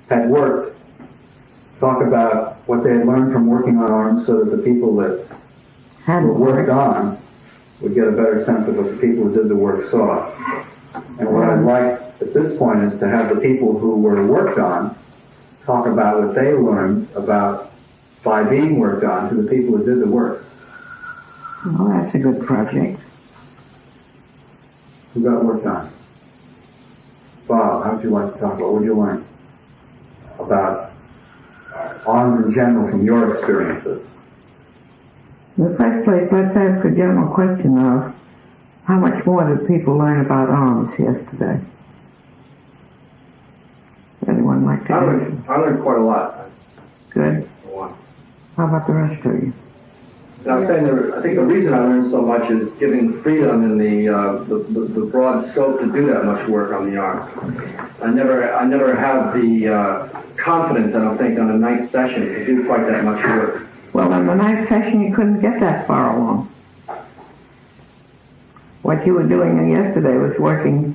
had worked talk about what they had learned from working on arms so that the people that were worked on would get a better sense of what the people who did the work saw. And what I'd like at this point is to have the people who were worked on talk about what they learned about by being worked on to the people who did the work. Well, that's a good project. Who got worked on? Bob, how would you like to talk about? What would you learn about arms in general from your experiences? In the first place, let's ask a general question of how much more did people learn about arms yesterday? Anyone like to answer? I learned quite a lot. Good. How about the rest of you? I was saying, I think the reason I learned so much is giving freedom in the broad scope to do that much work on the arm. I never have the confidence, I don't think, on a night session to do quite that much work. Well, on the night session, you couldn't get that far along. What you were doing yesterday was working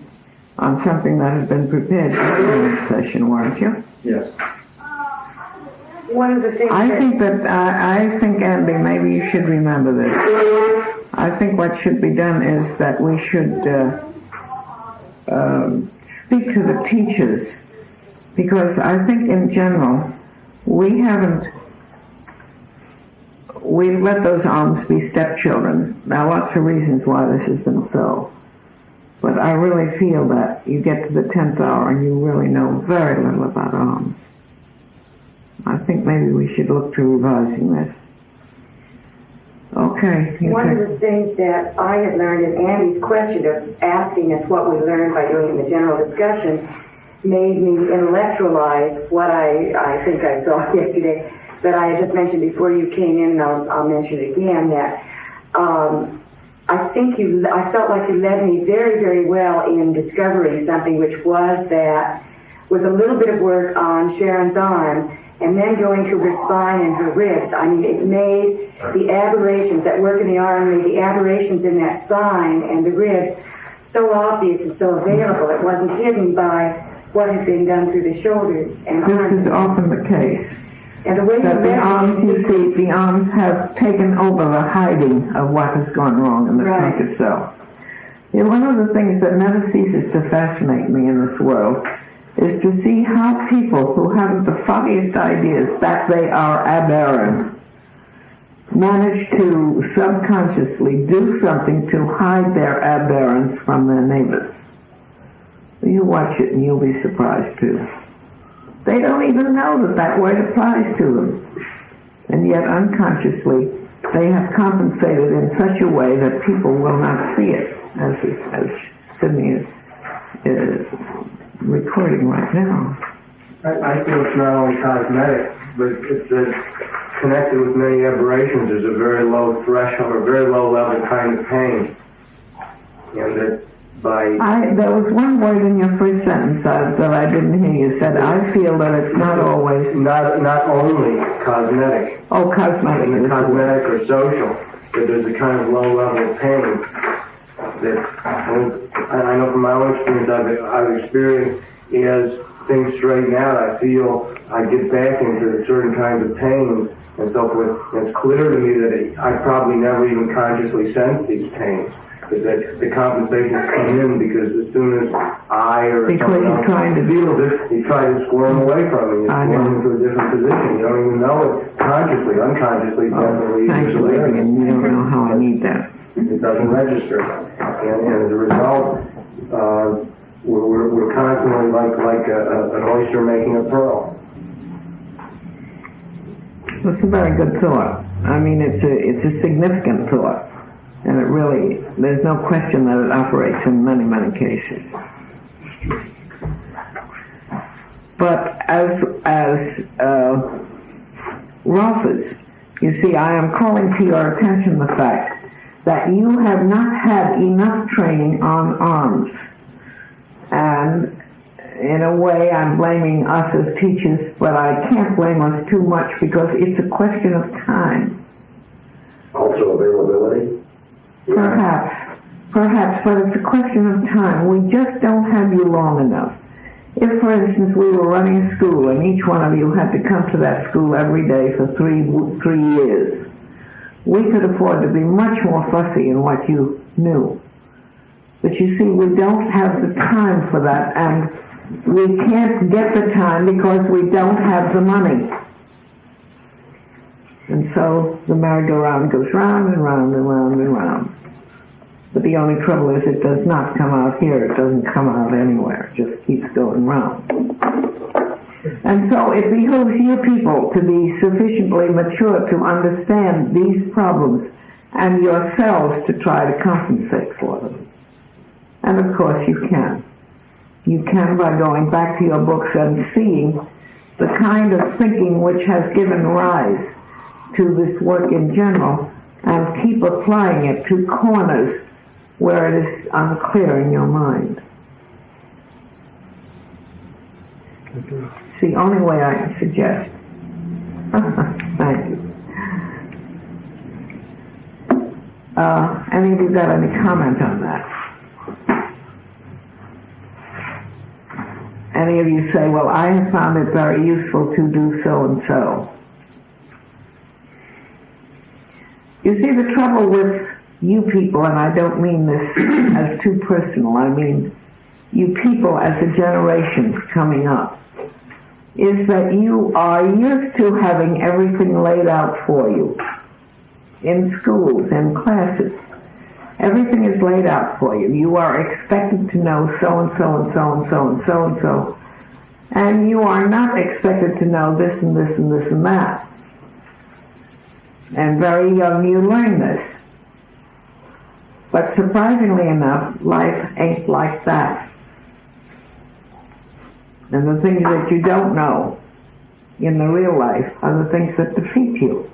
on something that had been prepared for the night session, weren't you? Yes. One of the things I think, Andy, maybe you should remember this. I think what should be done is that we should speak to the teachers, because I think in general we've let those arms be stepchildren. There are lots of reasons why this has been so. But I really feel that you get to the 10th hour and you really know very little about arms. I think maybe we should look to revising this. Okay. One of the things that I had learned in Andy's question of asking us what we learned by doing the general discussion made me intellectualize what I think I saw yesterday that I had just mentioned before you came in, and I'll mention it again, that I felt like you led me very, very well in discovering something, which was that with a little bit of work on Sharon's arms, and then going to her spine and her ribs, I mean, it made the aberrations, that work in the arm made the aberrations in that spine and the ribs so obvious and so available. It wasn't hidden by what had been done through the shoulders and arms. This is often the case. And the way that the arms, you see, the arms have taken over the hiding of what has gone wrong in the trunk itself. You know, one of the things that never ceases to fascinate me in this world is to see how people who haven't the foggiest ideas that they are aberrant manage to subconsciously do something to hide their aberrance from their neighbors. You watch it and you'll be surprised too. They don't even know that that word applies to them. And yet unconsciously they have compensated in such a way that people will not see it, as Sydney is recording right now. I feel it's not only cosmetic, but it's connected with many aberrations. There's a very low threshold, or very low level kind of pain. And that there was one word in your first sentence that I didn't hear. You said, I feel that it's not always... Not only cosmetic. Oh, cosmetic. Cosmetic or social. But there's a kind of low level of pain that, and I know from my own experience, I've experienced as things straighten out, I feel I get back into certain kinds of pain and so forth. And it's clear to me that I probably never even consciously sense these pains. That the compensations come in because as soon as I or someone else feels it, you try to squirm away from it. You squirm into a different position. You don't even know it consciously, unconsciously, definitely. Thanks for leaving, and you don't know how I need that. It doesn't register, and as a result, we're constantly like an oyster making a pearl. That's a very good thought. I mean, it's a significant thought. And it really, there's no question that it operates in many, many cases. But as Rolfed, you see, I am calling to your attention the fact that you have not had enough training on arms. And in a way, I'm blaming us as teachers, but I can't blame us too much because it's a question of time. Also availability? Perhaps, but it's a question of time. We just don't have you long enough. If, for instance, we were running a school and each one of you had to come to that school every day for three years, we could afford to be much more fussy in what you knew. But you see, we don't have the time for that, and we can't get the time because we don't have the money. And so the merry-go-round goes round and round and round and round. But the only trouble is it does not come out here. It doesn't come out anywhere. It just keeps going round. And so it behooves you people to be sufficiently mature to understand these problems and yourselves to try to compensate for them. And of course you can. You can by going back to your books and seeing the kind of thinking which has given rise to this work in general and keep applying it to corners where it is unclear in your mind. It's the only way I can suggest. Thank you. Any of you got any comment on that? Any of you say, well, I have found it very useful to do so and so. You see, the trouble with you people, and I don't mean this as too personal, I mean you people as a generation coming up, is that you are used to having everything laid out for you. In schools, in classes. Everything is laid out for you. You are expected to know so and so and so and so and so and so. And you are not expected to know this and this and this and that. And very young you learn this. But surprisingly enough, life ain't like that. And the things that you don't know in the real life are the things that defeat you.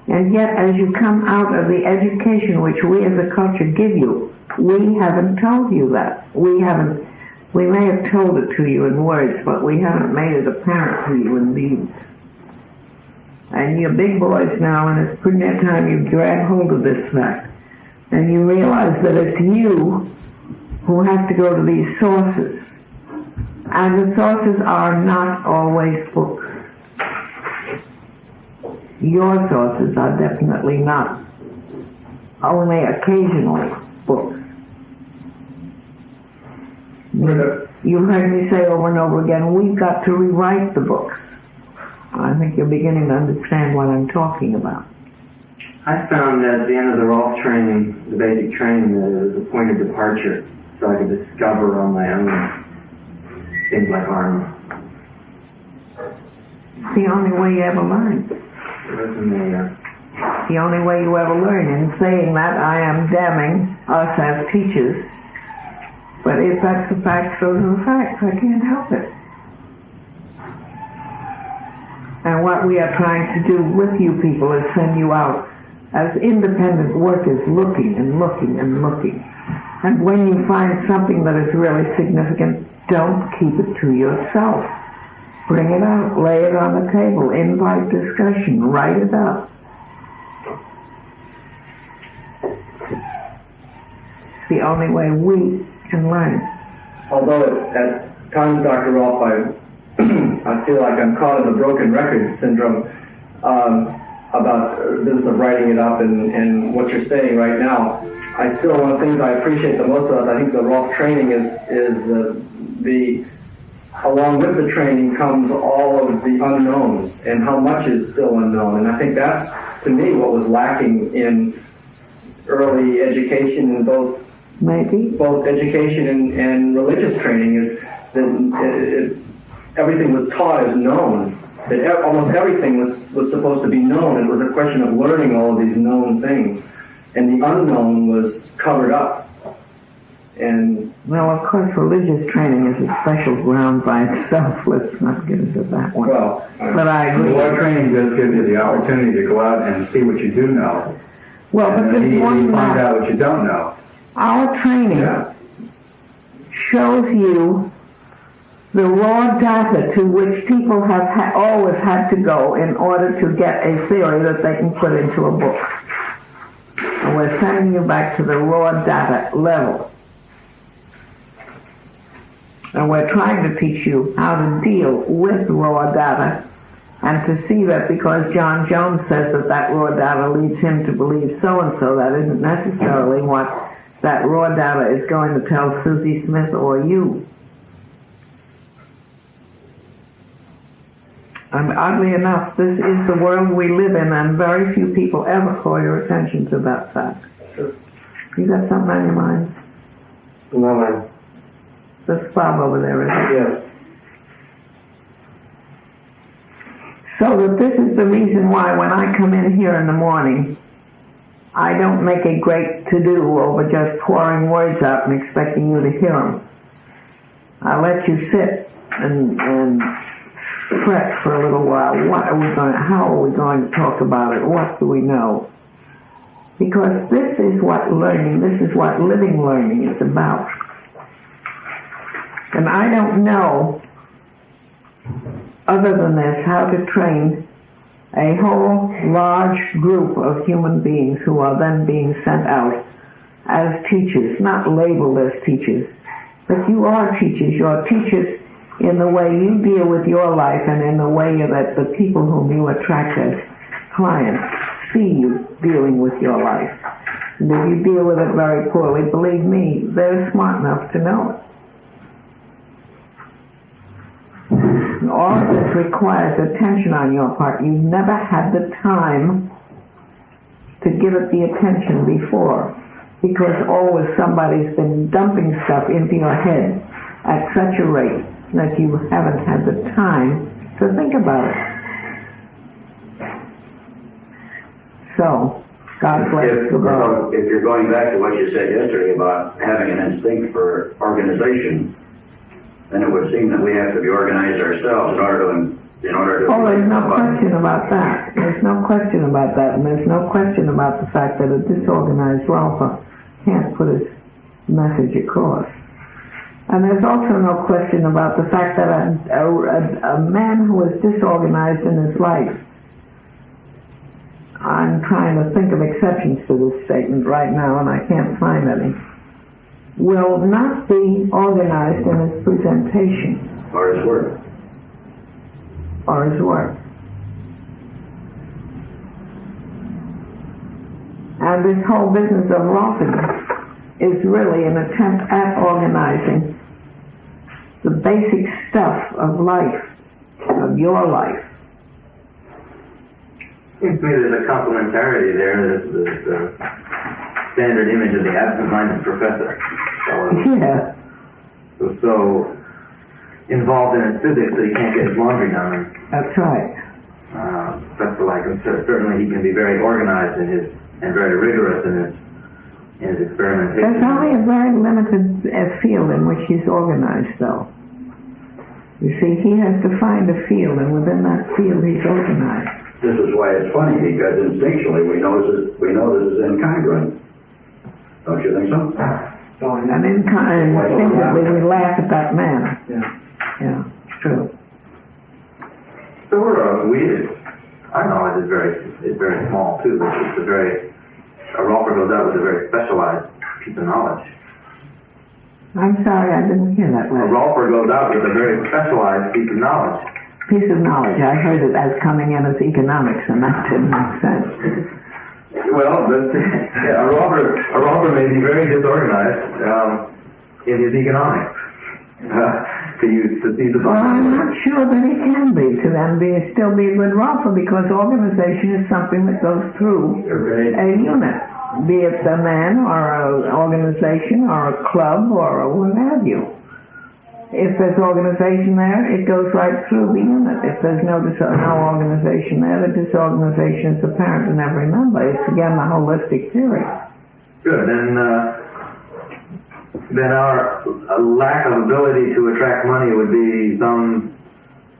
And yet, as you come out of the education which we as a culture give you, we haven't told you that. We may have told it to you in words, but we haven't made it apparent to you in deeds. And you're big boys now, and it's pretty near time you grab hold of this fact. And you realize that it's you who have to go to these sources. And the sources are not always books. Your sources are definitely not only occasionally books. You heard me say over and over again, we've got to rewrite the books. I think you're beginning to understand what I'm talking about. I found that at the end of the Rolfed training, the basic training, that it was a point of departure, so I could discover on my own things like armor. It's the only way you ever learn. The only way you ever learn. In saying that, I am damning us as teachers. But if that's the facts, those are the facts. I can't help it. And what we are trying to do with you people is send you out as independent workers, looking and looking and looking. And when you find something that is really significant, don't keep it to yourself. Bring it out, lay it on the table, invite discussion, write it up. It's the only way we can learn. Although at times, Dr. Rolf, I feel like I'm caught in the broken record syndrome about the business of writing it up and what you're saying right now. I still, one of the things I appreciate the most about it, I think the Rolf training is the along with the training comes all of the unknowns and how much is still unknown. And I think that's, to me, what was lacking in early education in both education and religious training, is that everything was taught as known. That almost everything was supposed to be known. It was a question of learning all of these known things. And the unknown was covered up. And well, of course, religious training is a special ground by itself. Let's not get into that one. Well, but I agree. War training does give you the opportunity to go out and see what you do know. Well, but there's one find out what you don't know. Our training shows you the raw data to which people have always had to go in order to get a theory that they can put into a book. And we're sending you back to the raw data level. And we're trying to teach you how to deal with raw data and to see that because John Jones says that that raw data leads him to believe so-and-so, that isn't necessarily what that raw data is going to tell Susie Smith or you. And oddly enough, this is the world we live in, and very few people ever call your attention to that fact. You got something on your mind? No, ma'am. That's Bob over there, isn't it? Yes. So that this is the reason why when I come in here in the morning, I don't make a great to-do over just pouring words out and expecting you to hear them. I let you sit and fret for a little while. How are we going to talk about it? What do we know? Because this is what living learning is about. And I don't know, other than this, how to train a whole large group of human beings who are then being sent out as teachers, not labeled as teachers, but you are teachers. You're teachers in the way you deal with your life and in the way that the people whom you attract as clients see you dealing with your life. And if you deal with it very poorly, believe me, they're smart enough to know it. And all of this requires attention on your part. You've never had the time to give it the attention before, because always somebody's been dumping stuff into your head at such a rate that you haven't had the time to think about it. So, God bless the world. If you're going back to what you said yesterday about having an instinct for organization, then it would seem that we have to be organized ourselves in order to. Oh, there's no question about that. There's no question about that, and there's no question about the fact that a disorganized Rolfed can't put his message across. And there's also no question about the fact that a man who is disorganized in his life, I'm trying to think of exceptions to this statement right now, and I can't find any, will not be organized in his presentation. Or his work. Or his work. And this whole business of Rolfed is really an attempt at organizing the basic stuff of life, of your life. Seems to me there's a complementarity there. There's the standard image of the absent-minded professor. Yeah. Was so involved in his physics that he can't get his laundry done. That's right. Professor Lycum, certainly he can be very organized in his and very rigorous in his experimentation. There's only a very limited field in which he's organized, though. You see, he has to find a field, and within that field he's organized. This is why it's funny, because instinctually we know this is incongruent. Don't you think so? And instinctively we laugh at that man. Yeah, it's true. So our knowledge is very small too. A Rolfed goes out with a very specialized piece of knowledge. I'm sorry, I didn't hear that A right. Rolfed goes out with a very specialized piece of knowledge. Piece of knowledge. I heard it as coming in as economics, and that didn't make sense. Well, a Rolfed may be very disorganized in his economics. To see the. Well, I'm not sure that he can be to them still be a good Rolfed, because organization is something that goes through a unit, be it a man or an organization or a club or what have you. If there's organization there, it goes right through the unit. If there's no organization there, the disorganization is apparent in every member. It's again the holistic theory. Good. Then our lack of ability to attract money would be some.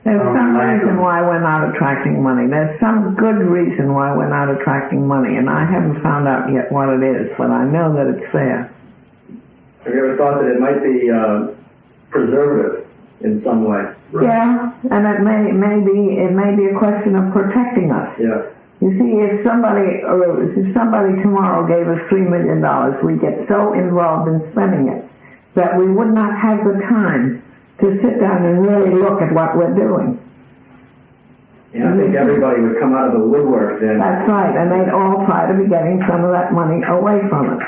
There's some reason why we're not attracting money. There's some good reason why we're not attracting money, and I haven't found out yet what it is, but I know that it's there. Have you ever thought that it might be preservative in some way? Right. Yeah, and it may be a question of protecting us. Yeah. You see, if somebody tomorrow gave us $3 million, we'd get so involved in spending it that we would not have the time to sit down and really look at what we're doing. And I think everybody would come out of the woodwork then. That's right, and they'd all try to be getting some of that money away from us.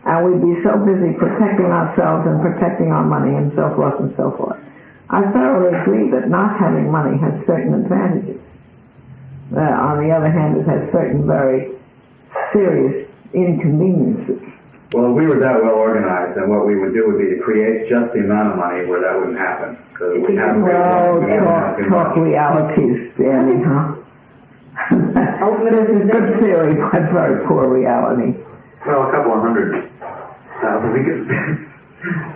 And we'd be so busy protecting ourselves and protecting our money and so forth and so forth. I thoroughly agree that not having money has certain advantages. On the other hand, it has certain very serious inconveniences. Well, if we were that well organized, then what we would do would be to create just the amount of money where that wouldn't happen. So that we have Talk realities, Danny, huh? This is good theory, but very poor reality. Well, a couple of 100,000 we could spend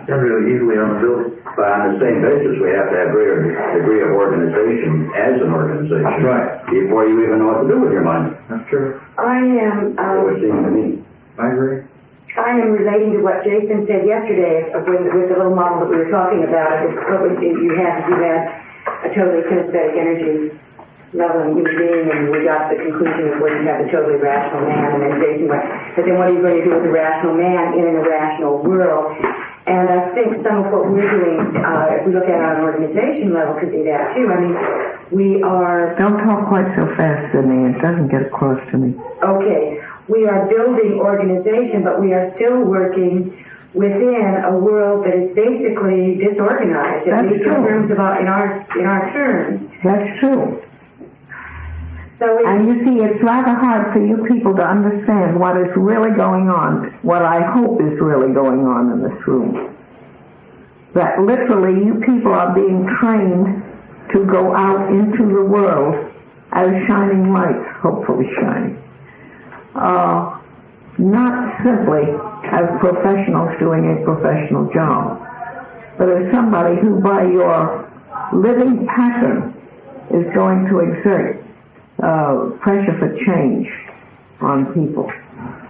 really easily on the building. But on the same basis, we have to have greater degree of organization as an organization. That's right. Before you even know what to do with your money. That's true. I am, It would seem to me. I agree. I am relating to what Jason said yesterday with the little model that we were talking about. You had a totally kinesthetic energy level in human being, and we got the conclusion of where you have a totally rational man, and then Jason went, but then what are you going to do with a rational man in an irrational world? And I think some of what we're doing, if we look at it on an organization level, could be that too. I mean, we are... Don't talk quite so fast, Sydney. It doesn't get across to me. Okay. We are building organization, but we are still working within a world that is basically disorganized, at least in terms of in our terms. That's true. So and you see, it's rather hard for you people to understand what is really going on, what I hope is really going on in this room. That literally you people are being trained to go out into the world as shining lights, hopefully shining. Not simply as professionals doing a professional job, but as somebody who by your living pattern is going to exert pressure for change on people.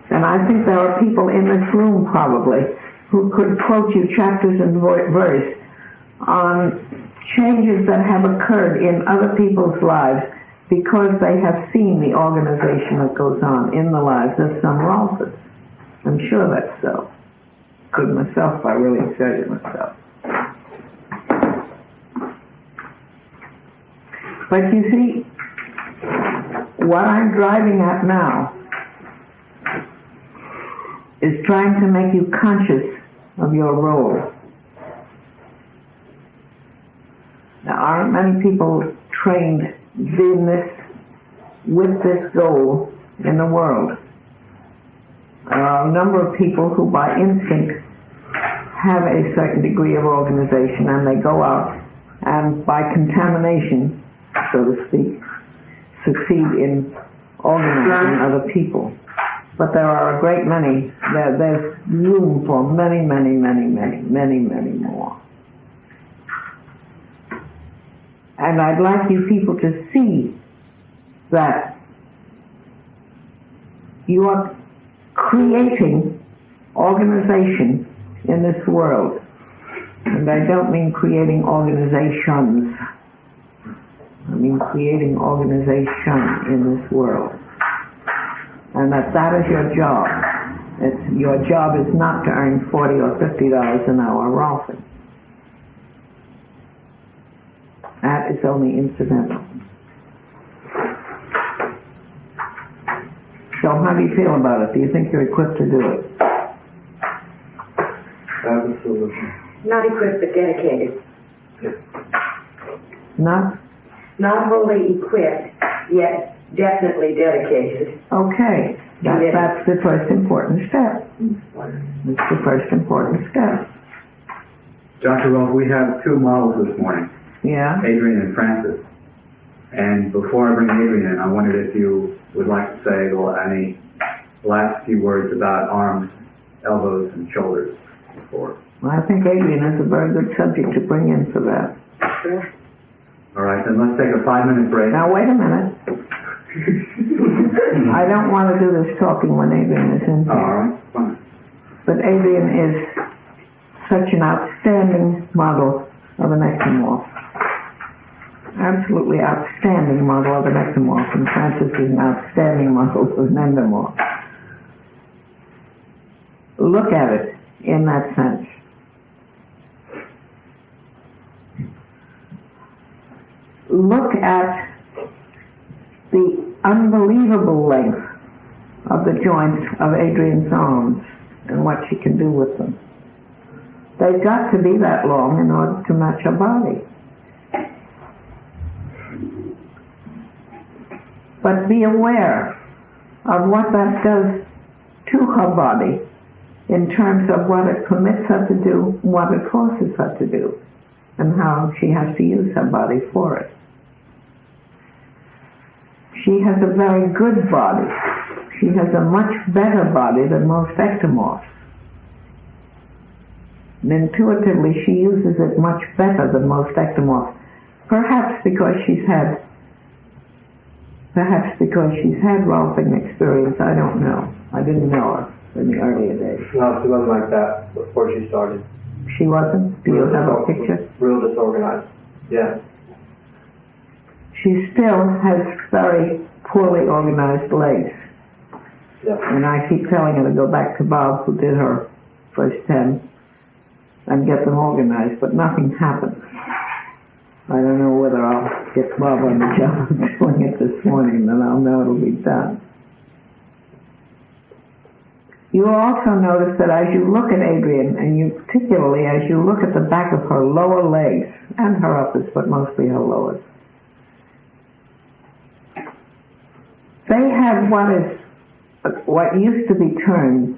And I think there are people in this room probably who could quote you chapters and verse on changes that have occurred in other people's lives because they have seen the organization that goes on in the lives of some Rolfeds. I'm sure that's so. Could myself, I really exerted myself. But you see, what I'm driving at now is trying to make you conscious of your role. Now, aren't many people trained in this, with this goal in the world? There are a number of people who by instinct have a certain degree of organization, and they go out and by contamination, so to speak, succeed in organizing other people. But there are a great many, there's room for many, many, many, many, many, many more. And I'd like you people to see that you are creating organization in this world. And I don't mean creating organizations. I mean creating organization in this world. And that is your job. Your job is not to earn $40 or $50 an hour, Rolfed. That is only incidental. So how do you feel about it? Do you think you're equipped to do it? Absolutely. not equipped but dedicated. Not? Not wholly equipped, yet definitely dedicated. Okay. That's the first important step. It's the first important step. Dr. Rolf, we have two models this morning, Yeah? Adrian and Francis. And before I bring Adrian in, I wondered if you would like to say any last few words about arms, elbows, and shoulders before. Well, I think Adrian is a very good subject to bring in for that. Sure. All right, then let's take a 5-minute break. Now, wait a minute. I don't want to do this talking when Adrian is in here. All right, fine. But Adrian is such an outstanding model of an ectomorph. Absolutely outstanding model of an ectomorph. And Francis is an outstanding model of an endomorph. Look at it in that sense. look at the unbelievable length of the joints of Adrian's arms and what she can do with them. They've got to be that long in order to match her body. But be aware of what that does to her body in terms of what it permits her to do, what it forces her to do, and how she has to use her body for it. She has a very good body. She has a much better body than most ectomorphs. And intuitively, she uses it much better than most ectomorphs. Perhaps because she's had Rolfing experience, I don't know. I didn't know her in the earlier days. No, she wasn't like that before she started. She wasn't? Do you have a picture? Real disorganized. Yeah. She still has very poorly organized legs. Yeah. And I keep telling her to go back to Bob, who did her first 10, and get them organized, but nothing happens. I don't know whether I'll get Bob on the job doing it this morning, then I'll know it'll be done. You will also notice that as you look at Adrian, and you particularly as you look at the back of her lower legs, and her uppers, but mostly her lowers, they have what used to be termed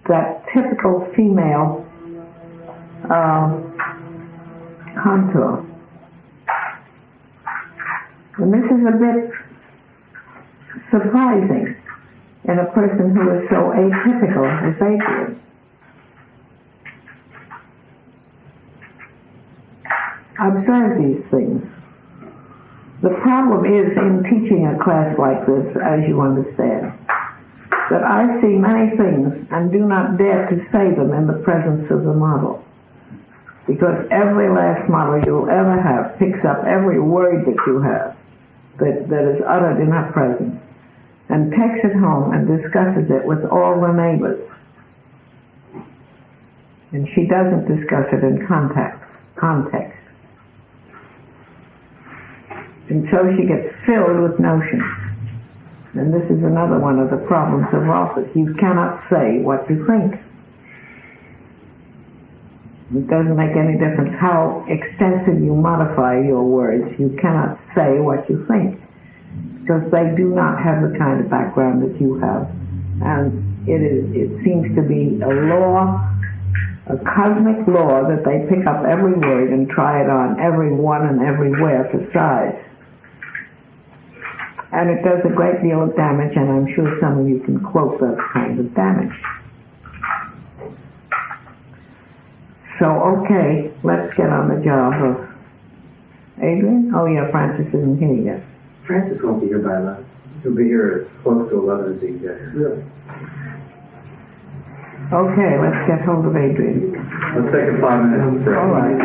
that typical female contour. And this is a bit surprising in a person who is so atypical as Adrian. Observe these things. The problem is in teaching a class like this, as you understand, that I see many things and do not dare to say them in the presence of the model. Because every last model you'll ever have picks up every word that you have that is uttered in her presence and takes it home and discusses it with all the neighbors. And she doesn't discuss it in context. And so she gets filled with notions. And this is another one of the problems of Rolfed. You cannot say what you think. It doesn't make any difference how extensive you modify your words. You cannot say what you think, because they do not have the kind of background that you have. And it seems to be a law, a cosmic law, that they pick up every word and try it on everyone and everywhere for size. And it does a great deal of damage, and I'm sure some of you can quote that kind of damage. So, okay, let's get on the job of Adrian. Oh yeah, Francis isn't here yet. Francis won't be here by 11. He'll be here at close to 11 as he gets here. Really? Okay, let's get hold of Adrian. Let's take a 5-minute break. All right.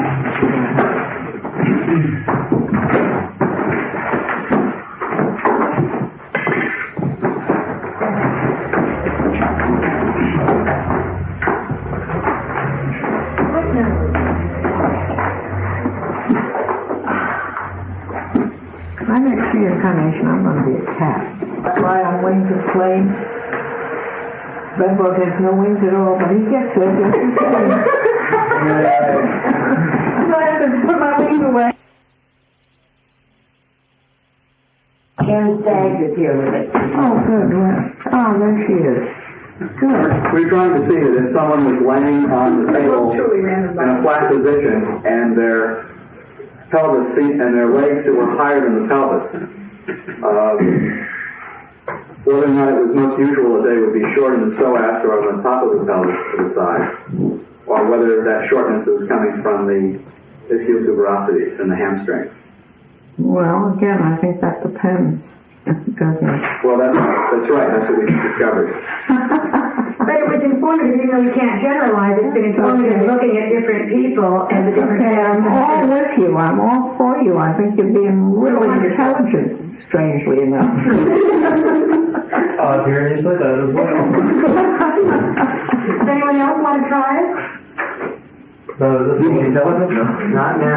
My next reincarnation, I'm going to be a cat. That's why I'm wings of flame. Redbug has no wings at all, but he gets there just the same. So I have to put my wings away. Karen Staggs is here with us. Oh, good. Oh, there she is. Good. We're trying to see that if someone was laying on the table in a flat position and their pelvis seat and their legs that were higher than the pelvis, whether or not it was most usual that they would be short in the psoas or on the top of the pelvis to the side, or whether that shortness was coming from the ischial-tuberosities in the hamstring. Well, again, I think that depends, doesn't it? Well, that's right. That's what we discovered. But it was informative, even though you can't generalize, it's been informative looking at different people and the different Okay, I'm all with you. I'm all for you. I think you're being really intelligent, strangely enough. Here you said that as well. Does anyone else want to try it? No, this is intelligent? Not now.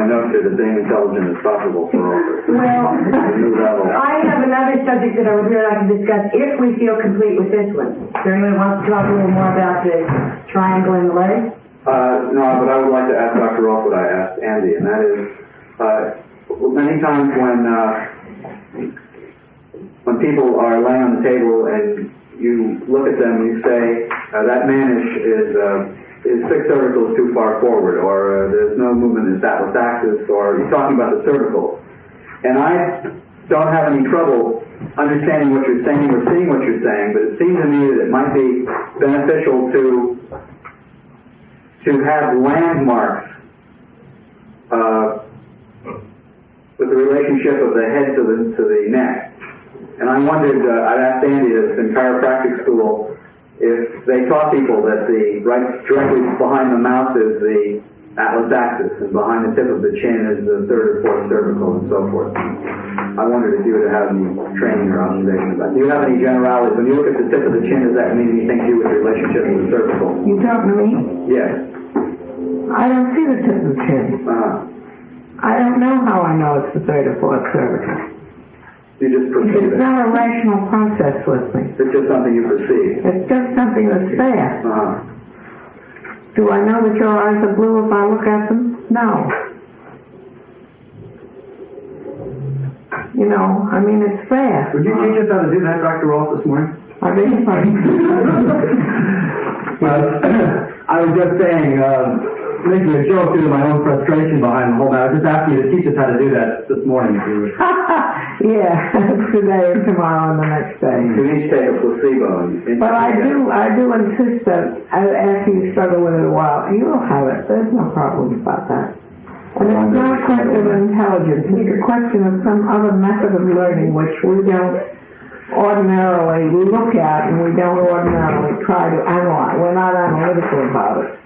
my notes here that being intelligent is possible for all. Well, New level. I have another subject that I would really like to discuss if we feel complete with this one. Is there anyone who wants to talk a little more about the triangle and the legs? No, but I would like to ask Dr. Rolf what I asked Andy, and that is, many times when people are laying on the table and you look at them and you say, that manish is 6 cervicals too far forward, or there's no movement in this atlas axis, or you're talking about the cervical. And I don't have any trouble understanding what you're saying or seeing what you're saying, but it seems to me that it might be beneficial to have landmarks with the relationship of the head to the neck. And I wondered, I'd asked Andy in chiropractic school if they taught people that directly behind the mouth is the atlas axis, and behind the tip of the chin is the 3rd or 4th cervical, and so forth. I wondered if you would have any training or observation about it. Do you have any generalities? When you look at the tip of the chin, does that mean anything to do with the relationship with the cervical? You talking to me? Yes. I don't see the tip of the chin. I don't know how I know it's the 3rd or 4th cervical. You just perceive It's it. not a rational process with me. It's just something you perceive. It's just something that's there. Uh-huh. Do I know that your eyes are blue if I look at them? No. You know, I mean, it's there. Would you teach us how to do that, Dr. Rolf, this morning? I beg your pardon. I was just saying, making a joke due to my own frustration behind the whole matter. I was just asking you to teach us how to do that this morning, if you would. Yeah, that's today and tomorrow and the next day. You each take a placebo. And But I do insist that after you struggle with it a while, you'll have it. There's no problem about that. And it's not a question of intelligence. It's a question of some other method of learning which we don't ordinarily look at and we don't ordinarily try to analyze. We're not analytical about it.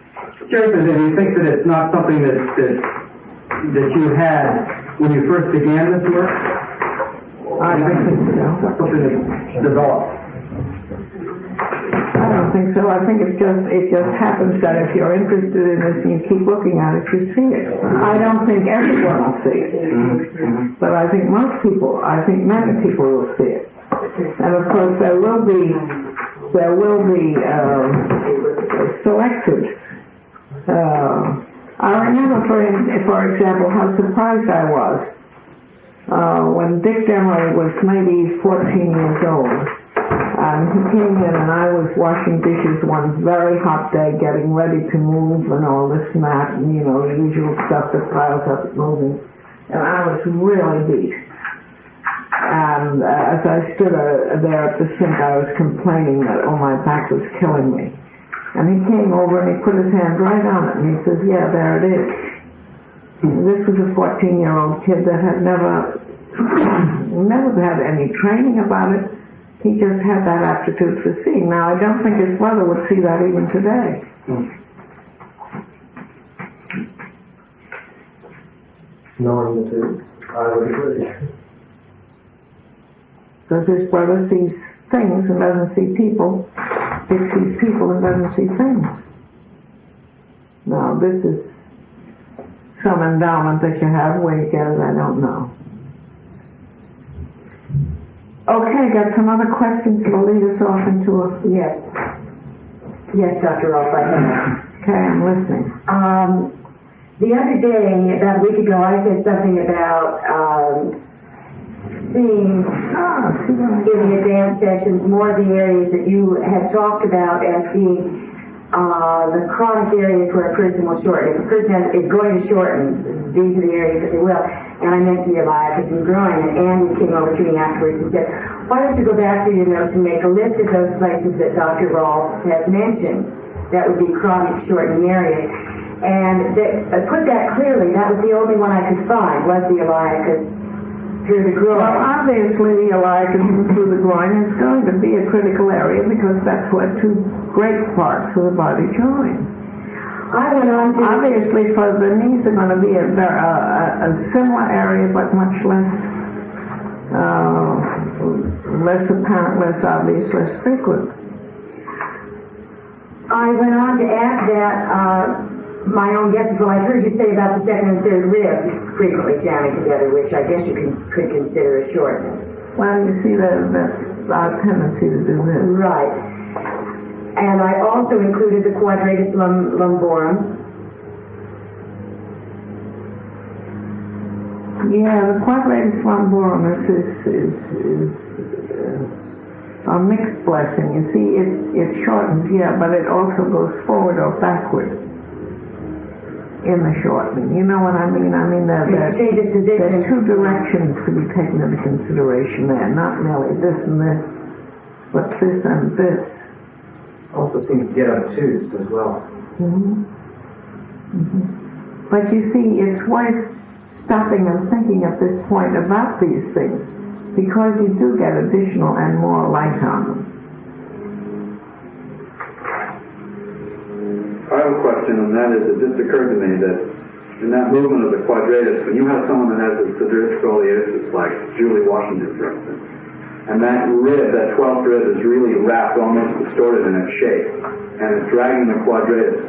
Seriously, do you think that it's not something that you had when you first began this work? I don't think so. Something that developed. I don't think so. I think it just happens that if you're interested in this and you keep looking at it, you see it. I don't think everyone will see it. But I think many people will see it. And of course there will be selectives. I remember, for example, how surprised I was when Dick Demery was maybe 14 years old. He came in and I was washing dishes one very hot day, getting ready to move and all this and that, and you know, the usual stuff that piles up at moving. And I was really beat. And as I stood there at the sink, I was complaining that, oh, my back was killing me. And he came over and he put his hand right on it and he says, yeah, there it is. And this was a 14-year-old kid that had never had any training about it. He just had that aptitude for seeing. Now, I don't think his brother would see that even today. Knowing the two, I would agree. Because his brother sees things and doesn't see people. Dick sees people and doesn't see things. Now, this is some endowment that you have. Where you get it, I don't know. Okay, got some other questions to lead us off into a... Yes. Yes, Dr. Rolf, I have. Okay, I'm listening. The other day, about a week ago, I said something about seeing in the advanced sessions more of the areas that you had talked about as being the chronic areas where a person will shorten. If a person is going to shorten, these are the areas that they will. And I mentioned the iliacus and groin, and Andy came over to me afterwards and said, why don't you go back through your notes and make a list of those places that Dr. Rolf has mentioned that would be chronic shortening areas. And put that clearly, that was the only one I could find, was the iliacus through the groin. Well, obviously the iliacus through the groin is going to be a critical area because that's where two great parts of the body join. I went on to... Obviously, for the knees are going to be a similar area, but much less apparent, less obvious, less frequent. I went on to add that my own guess is, well, I've heard you say about the second and third rib frequently jamming together, which I guess you could consider a shortness. Well, you see, that's our tendency to do this. Right. And I also included the quadratus lumborum. Yeah, the quadratus lumborum is a mixed blessing. You see, it shortens, yeah, but it also goes forward or backward in the shortening. You know what I mean? I mean, there's two directions to be taken into consideration there, not merely this and this, but this and this. Also seems to get obtuse as well. Mm-hmm. Mm-hmm. But you see, it's worth stopping and thinking at this point about these things, because you do get additional and more light on them. I have a question, and that is, it just occurred to me that in that movement of the quadratus, when you have someone that has a severe scoliosis, like Julie Washington, for instance, and that rib, that 12th rib, is really wrapped, almost distorted in its shape, and it's dragging the quadratus,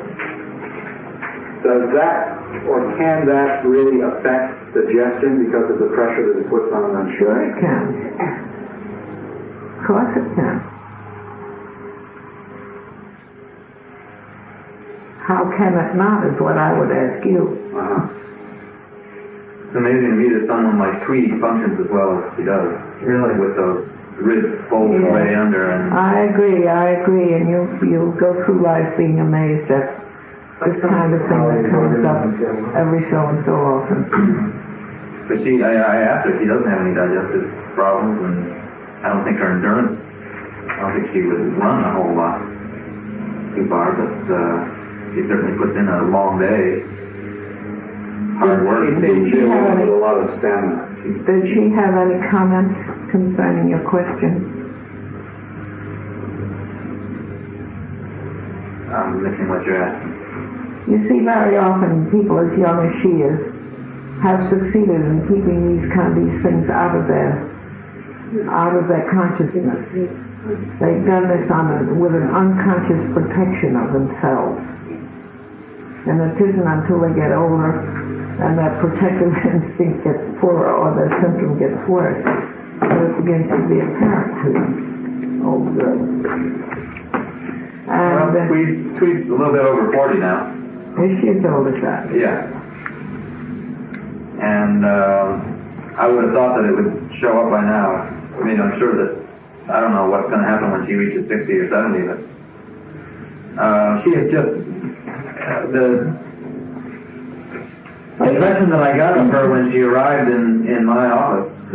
does that, or can that really affect digestion because of the pressure that it puts on them? Sure it can. Of course it can. How can it not is what I would ask you. It's amazing to me that someone like Tweed functions as well as he does. Really? With those ribs folded way under. And I agree, and you'll go through life being amazed at this kind of thing that comes up every so and so often. But I asked her if she doesn't have any digestive problems, and I don't think her endurance, I don't think she would run a whole lot too far, but she certainly puts in a long day. Hard work. She seems to be a woman with a lot of stamina. Did she have any comment concerning your question? I'm missing what you're asking. You see, very often people as young as she is have succeeded in keeping these things out of their consciousness. They've done this with an unconscious protection of themselves. And it isn't until they get older and that protective instinct gets poorer or their symptom gets worse that it begins to be apparent to them. Oh, good. Well, Tweed's a little bit over 40 now. Is she as old as that? Yeah. And I would have thought that it would show up by now. I mean, I'm sure that, I don't know what's going to happen when she reaches 60 or 70, but she is just, the impression that I got of her when she arrived in my office,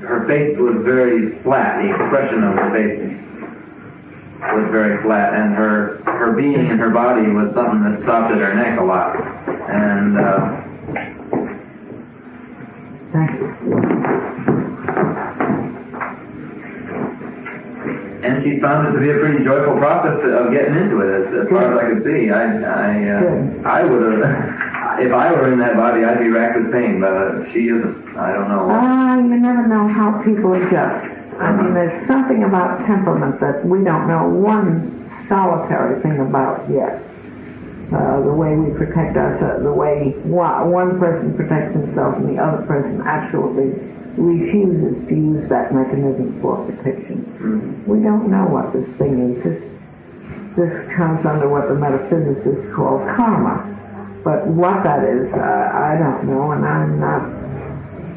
her face was very flat. The expression of her face was very flat, and her being and her body was something that stopped at her neck a lot. And Thank you. And she's found it to be a pretty joyful process of getting into it, as far as I could see. I would have, if I were in that body, I'd be racked with pain, but she isn't. I don't know. You never know how people adjust. I mean, there's something about temperament that we don't know one solitary thing about yet. The way we protect ourselves, the way one person protects himself and the other person absolutely refuses to use that mechanism for protection. We don't know what this thing is. This comes under what the metaphysicists call karma. But what that is, I don't know, and I'm not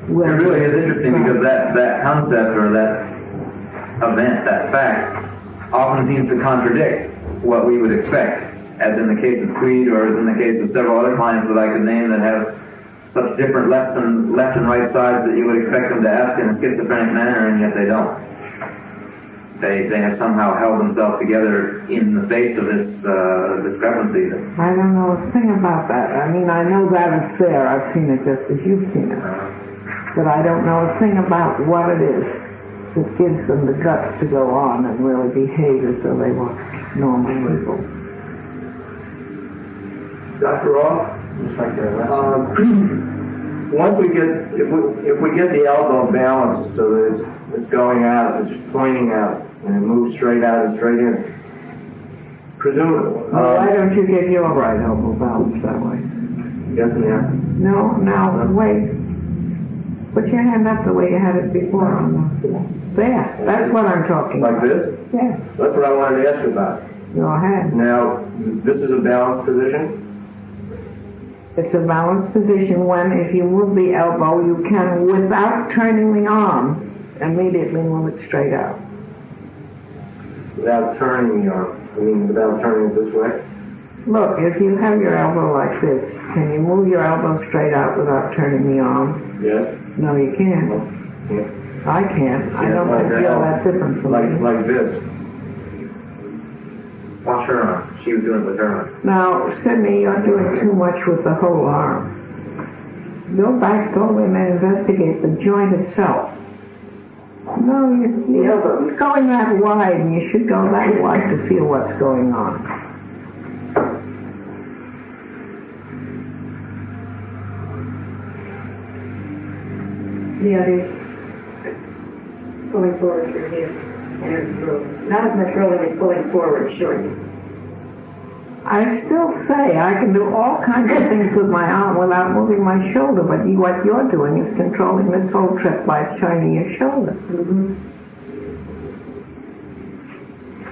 willing. It really is interesting because that concept or that event, that fact, often seems to contradict what we would expect, as in the case of Tweed or as in the case of several other clients that I could name that have such different left and right sides that you would expect them to act in a schizophrenic manner, and yet they don't. They have somehow held themselves together in the face of this discrepancy. I don't know a thing about that. I mean, I know that it's there. I've seen it just as you've seen it. But I don't know a thing about what it is that gives them the guts to go on and really behave as though they were normal people. Dr. Roth? Once we get, if we get the elbow balanced so that it's going out, it's pointing out, and it moves straight out and straight in, presumably. Why don't you get your right elbow balanced that way? Yes, ma'am. No, now, wait. Put your hand up the way you had it before on the, there, that's what I'm talking Like about. this? Yeah, That's what I wanted to ask you about. go ahead. Now, this is a balanced position? It's a balanced position when, if you move the elbow, you can, without turning the arm, immediately move it straight out. Without turning the arm? I mean, without turning it this way? Look, if you have your elbow like this, can you move your elbow straight out without turning the arm? Yes? No, you can't. Yeah. I can't. I don't Like feel that different from you. Like this? Watch her arm. She was doing it with her arm. Now, Sydney, you're doing too much with the whole arm. Go back, go in and investigate the joint itself. No, you're going that wide, and you should go that wide to feel what's going on. Yeah, there's pulling forward through here, and through. Not as much rolling as pulling forward, sure. I still say I can do all kinds of things with my arm without moving my shoulder, but what you're doing is controlling this whole trip by turning your shoulder. Mm-hmm.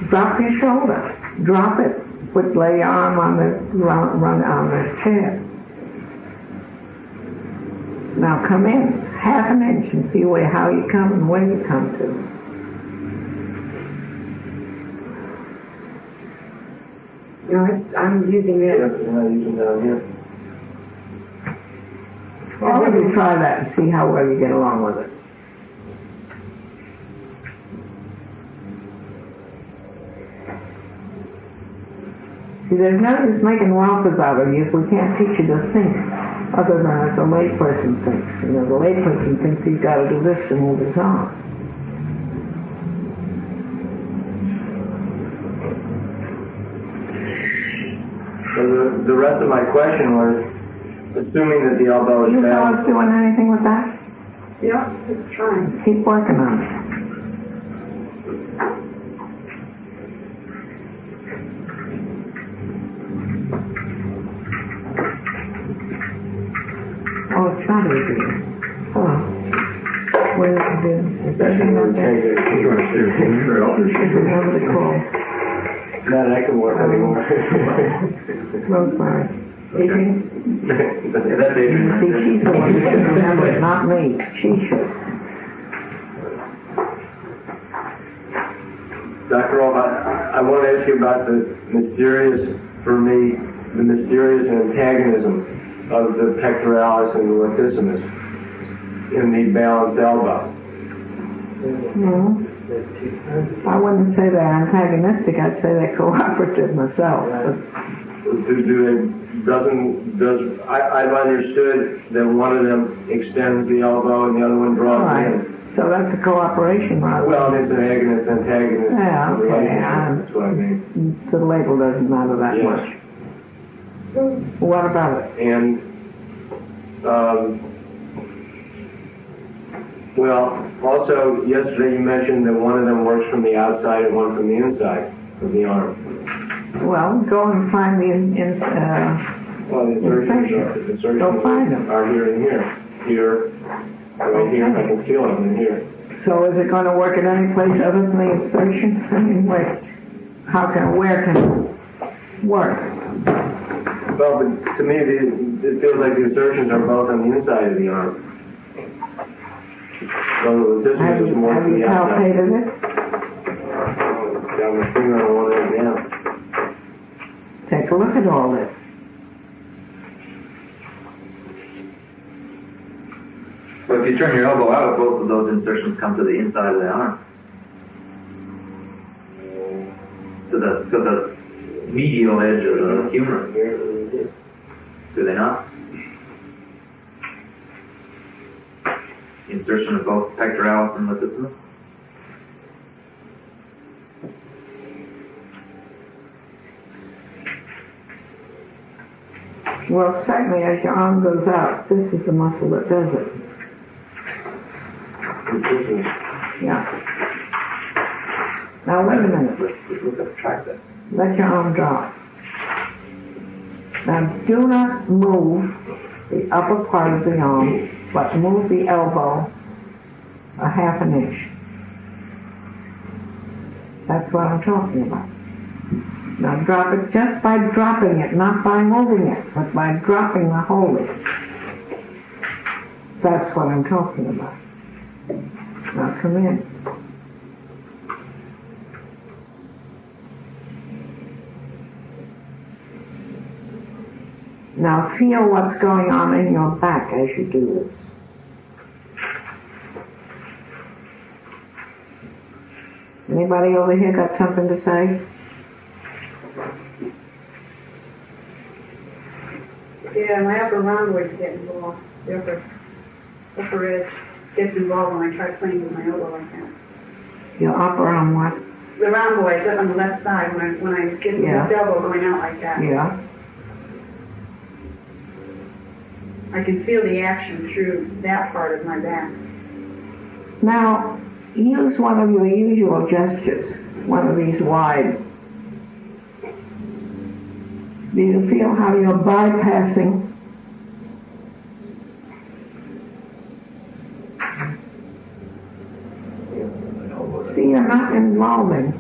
Drop your shoulder. Drop it. Lay your arm on the run on the chair. Now come in half an inch and see how you come and where you come to. No, I'm using Yes, this. I'm not using down here. Well, let me try that and see how well you get along with it. See, there's no use making waffles out of you if we can't teach you to think other than as a layperson thinks. You know, the layperson thinks he's got to do this to move his arm. So the rest of my question was, assuming that the elbow is You balanced. fellas doing anything with that? Yeah, it's trying. Keep working on it. Oh, it's not easy. Hello. What did you do? Is there anything up there? You should remember to call Not that can work anymore. Rosemary. Adrian? That's Adrian. See, she's the one who should remember it, not me. She should. Dr. Rolf, I want to ask you about the mysterious antagonism of the pectoralis and the latissimus in the balanced elbow. No. I wouldn't say they're antagonistic, I'd say they're cooperative myself. I've understood that one of them extends the elbow and the other one draws it in. Right. So that's a cooperation, right? Well, it's an agonist-antagonist Yeah, okay, relationship, that's what I mean. The label doesn't matter that Yes. much. What about it? And, well, also, yesterday you mentioned that one of them works from the outside and one from the inside of the arm. Well, go and find the Well, the insertions Go find them. are here and here. Here, right here, I can feel them in here. So is it going to work at any place other than the insertion? I mean, where can it work? Well, but to me, it feels like the insertions are both on the inside of the arm. So the latissimus is more Have to you the outside. palpated it? Got my finger on one right now. Take a look at all this. So if you turn your elbow out, both of those insertions come to the inside of the arm. To the medial edge of the humerus. Do they not? Insertion of both pectoralis and latissimus. Well, certainly as your arm goes out, this is the muscle that does it. Yeah. Now wait a minute. Let's look at the triceps. Let your arm drop. Now do not move the upper part of the arm, but move the elbow a half an inch. That's what I'm talking about. Now drop it just by dropping it, not by moving it, but by dropping the holding. That's what I'm talking about. Now come in. Now feel what's going on in your back as you do this. Anybody over here got something to say? Yeah, my upper rhomboid gets involved. The upper edge gets involved when I try playing with my elbow like that. Your upper arm what? The rhomboid on the left side when I get the left elbow going out like that. Yeah. I can feel the action through that part of my back. Now, use one of your usual gestures, one of these wide. Do you feel how you're bypassing? See, you're not involving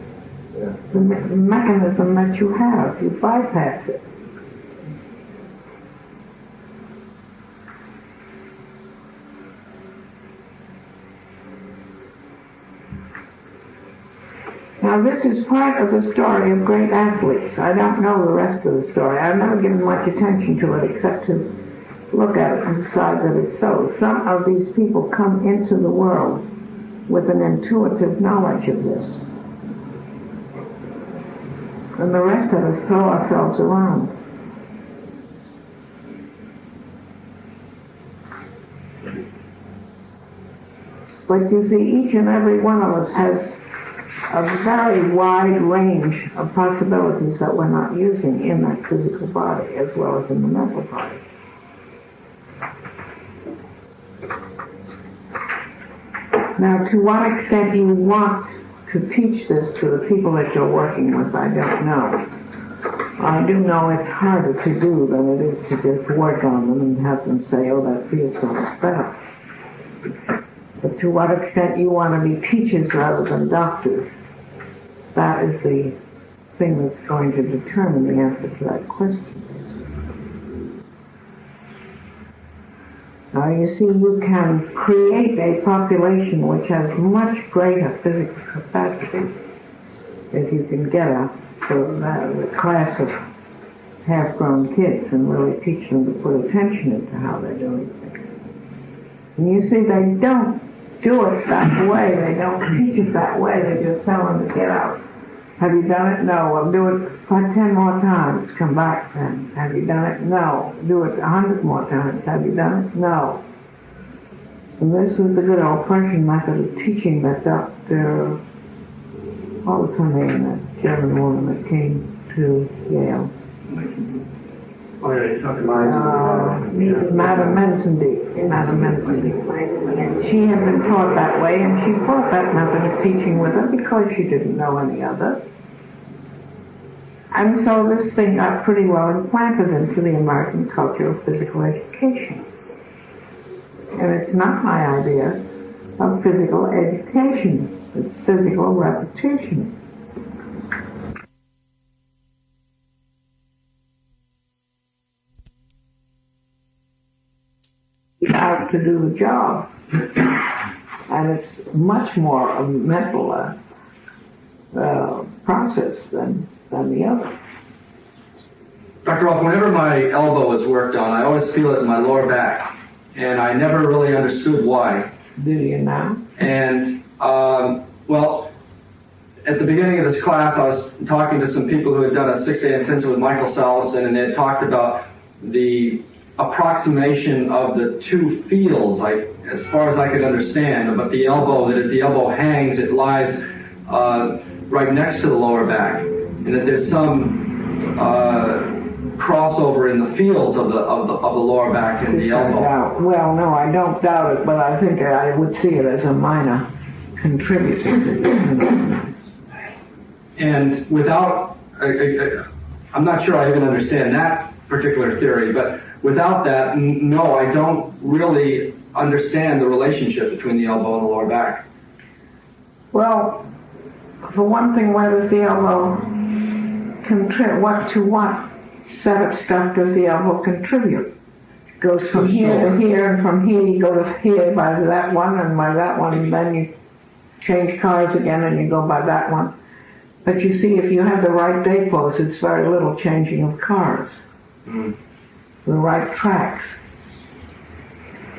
the mechanism that you have. You bypass it. Now this is part of the story of great athletes. I don't know the rest of the story. I've never given much attention to it except to look at it and decide that it's so. Some of these people come into the world with an intuitive knowledge of this. And the rest of us throw ourselves around. But you see, each and every one of us has a very wide range of possibilities that we're not using in that physical body as well as in the mental body. Now, to what extent you want to teach this to the people that you're working with, I don't know. I do know it's harder to do than it is to just work on them and have them say, oh, that feels so much better. But to what extent you want to be teachers rather than doctors, that is the thing that's going to determine the answer to that question. Now you see, you can create a population which has much greater physical capacity if you can get a class of half-grown kids and really teach them to put attention into how they're doing things. And you see, they don't do it that way. They don't teach it that way. They just tell them to get out. Have you done it? No. Well, do it 10 more times. Come back then. Have you done it? No. Do it 100 more times. Have you done it? No. And this was the good old-fashioned method of teaching that Dr. What was her name? That German woman that came to Yale. Oh, yeah, you're talking Madame Menzendy. She had been taught that way, and she brought that method of teaching with her because she didn't know any other. And so this thing got pretty well implanted into the American culture of physical education. And it's not my idea of physical education. It's physical repetition. Out to do the job, and it's much more a mental process than the other. Dr. Rolfed, whenever my elbow is worked on, I always feel it in my lower back, and I never really understood why. Do you now? And, well, at the beginning of this class, I was talking to some people who had done a 6-day intensive with Michael Salveson, and they had talked about the approximation of the two fields, as far as I could understand, but the elbow, that as the elbow hangs, it lies right next to the lower back, and that there's some crossover in the fields of the lower back and the elbow. Well, no, I don't doubt it, but I think I would see it as a minor contributor to this. And without I'm not sure I even understand that particular theory, but without that, no, I don't really understand the relationship between the elbow and the lower back. Well, for one thing, where does the elbow contribute? What set of stuff does the elbow contribute? It goes from here to here, and from here you go to here by that one, and by that one, and then you change cars again, and you go by that one. But you see, if you have the right day post, it's very little changing of cars. The right tracks.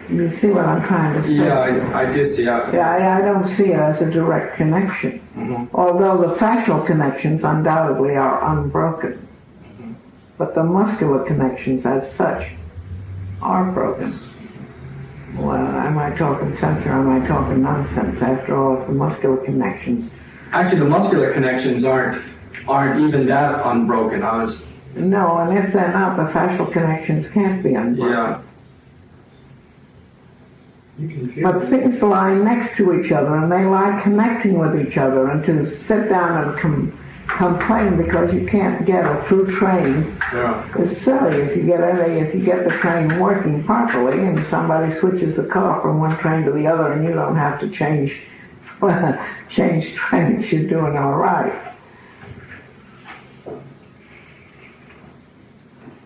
You see what I'm trying to say? Yeah, I do see. Yeah, I don't see it as a direct connection. Although the fascial connections undoubtedly are unbroken. But the muscular connections as such are broken. Well, am I talking sense or am I talking nonsense? After all, if the muscular connections... Actually, the muscular connections aren't even that unbroken. No, and if they're not, the fascial connections can't be unbroken. Yeah. But things lie next to each other, and they lie connecting with each other, and to sit down and complain because you can't get a through train is silly. If you get the train working properly, and somebody switches the car from one train to the other, and you don't have to change trains, you're doing all right.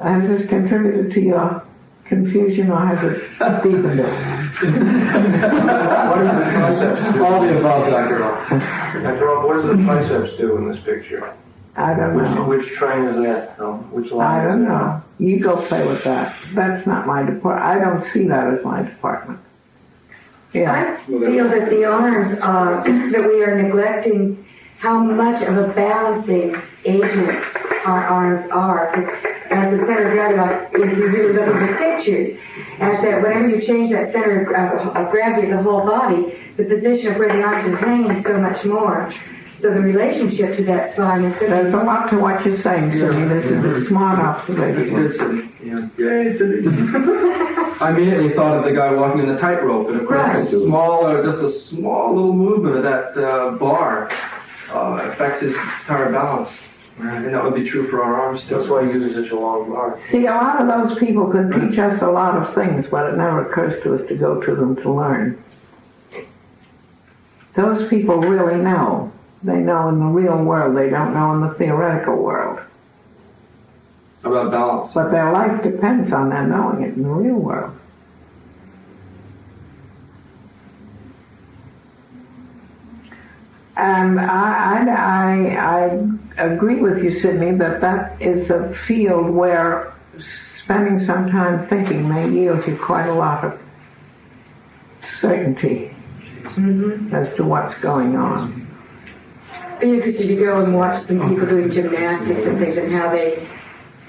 Has this contributed to your confusion, or has it deepened it? What does the triceps do? All the above, Dr. Rolf. Dr. Rolf, what does the triceps do in this picture? I don't know. Which train is that? Which line I don't is that? know. You go play with that. That's not my department. I don't see that as my department. Yeah. I feel that the arms that we are neglecting how much of a balancing agent our arms are. As the center of gravity, if you really look at the pictures, at that, whenever you change that center of gravity of the whole body, the position of where the arms are hanging so much more. So the relationship to that spine is good. There's a lot to what you're saying, Cindy. This is a smart observation. Good, Cindy. Yeah. Yay, Cindy. I immediately thought of the guy walking in the tightrope, and of course, just a small little movement of that bar affects his entire balance. And that would be true for our arms too. That's why you use such a long bar. See, a lot of those people could teach us a lot of things, but it never occurs to us to go to them to learn. Those people really know. They know in the real world. They don't know in the theoretical world. About balance. But their life depends on their knowing it in the real world. And I agree with you, Sydney, that is a field where spending some time thinking may yield you quite a lot of certainty as to what's going on. Be interested to go and watch some people doing gymnastics and things and how they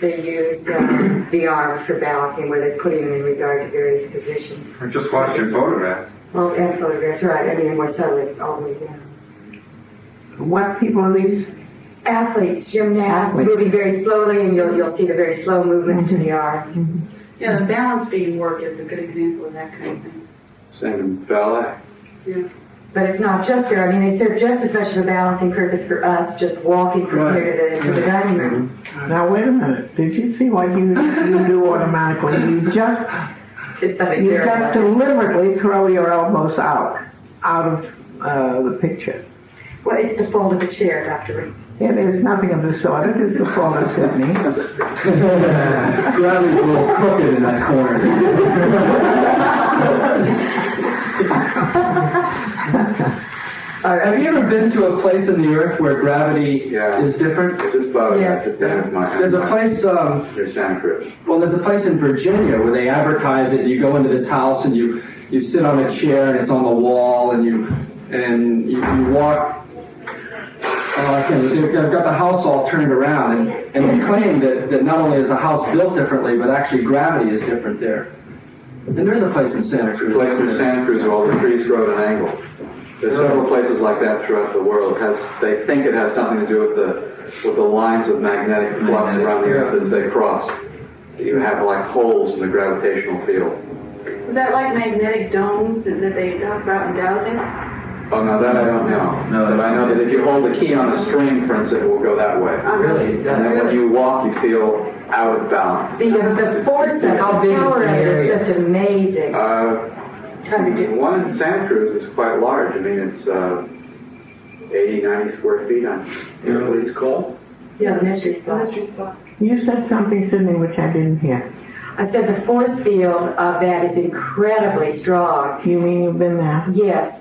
use the arms for balancing, where they put them in regard to various positions. Or just watch your photograph. Well, and photographs, right. I mean, more subtly, all the way down. What people are these? Athletes, gymnasts, moving very slowly, and you'll see the very slow movements to the arms. Yeah, the balance beam work is a good example of that kind of thing. Same in ballet. Yeah. But it's not just there. I mean, they serve just as much of a balancing purpose for us, just walking from here to the dining room. Now, wait a minute. Did you see what you do automatically? You just deliberately throw your elbows out of the picture. Well, it's the fold of the chair, Dr. Reed. It is nothing of the sort. It is the fault of Sydney. Gravity's a little crooked in that corner. Have you ever been to a place in the earth where gravity is different? I just thought of that. There's a place, There's Santa Cruz. well, there's a place in Virginia where they advertise it. You go into this house and you sit on a chair and it's on the wall and you walk. They've got the house all turned around, and they claim that not only is the house built differently, but actually gravity is different there. And there's a place in Santa Cruz. The place in Santa Cruz where all the trees grow at an angle. There's several places like that throughout the world. They think it has something to do with the lines of magnetic flux around the earth as they cross. You have like holes in the gravitational field. Is that like magnetic domes that they talk about in dowsing? Oh, no, that I don't know. No, But I know that if you hold the key on a string, for instance, it will go that way. Really? And then when you walk, you feel out of balance. The force of the How big is power the of it area? is just amazing. Trying to do. One in Santa Cruz is quite large. I mean, it's 80, 90 square feet on. You know what it's called? Yeah, the mystery spot. Mystery spot. You said something, Sydney, which I didn't hear. I said the force field of that is incredibly strong. You mean you've been there? Yes.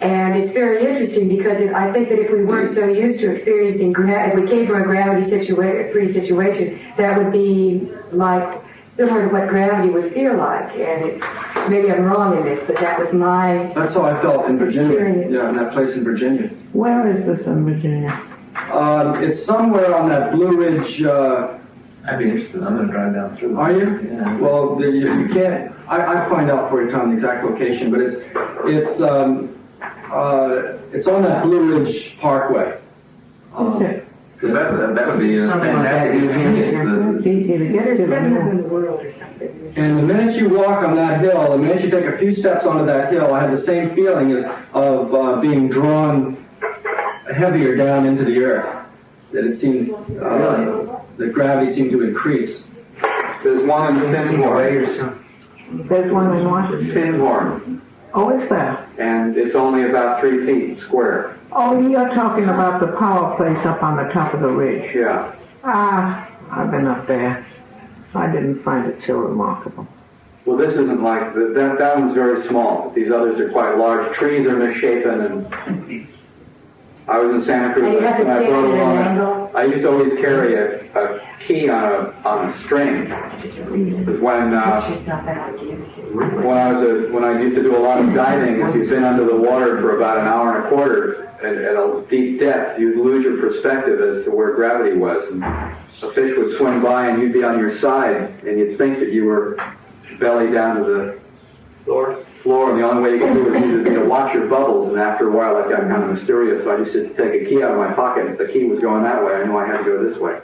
And it's very interesting because I think that if we weren't so used to experiencing, if we came from a gravity-free situation, that would be like similar to what gravity would feel like. And maybe I'm wrong in this, but that was my That's how I felt in Virginia. experience. Yeah, in that place in Virginia. Where is this in Virginia? It's somewhere on that Blue Ridge. I'd be interested. I'm gonna drive down through. Are you? Yeah. Well, you can't. I find out for you, Tom, the exact location, but it's on that Blue Ridge Parkway. Is it? That would be a Something like that, fantastic you can- experience. It's easy to get There's to. 7 of them isn't in it? the world or something. And the minute you walk on that hill, the minute you take a few steps onto that hill, I had the same feeling of being drawn heavier down into the earth. That it seemed, the gravity seemed to increase. There's one in Finmore. There's one in Washington. Finmore. Oh, is there? And it's only about 3 feet square. Oh, you're talking about the power place up on the top of the ridge. Yeah. Ah, I've been up there. I didn't find it so remarkable. Well, this isn't like, that one's very small. These others are quite large. Trees are misshapen, and I was in Santa Cruz. And you have to and I stand rode at an along. angle? I used to always carry a key on a string. Because when I used to do a lot of diving, if you've been under the water for about an hour and a quarter at a deep depth, you'd lose your perspective as to where gravity was. And a fish would swim by and you'd be on your side, and you'd think that you were belly down to the floor, and the only way you could do it would be to watch your bubbles, and after a while that got kind of mysterious, so I used to take a key out of my pocket. If the key was going that way, I knew I had to go this way.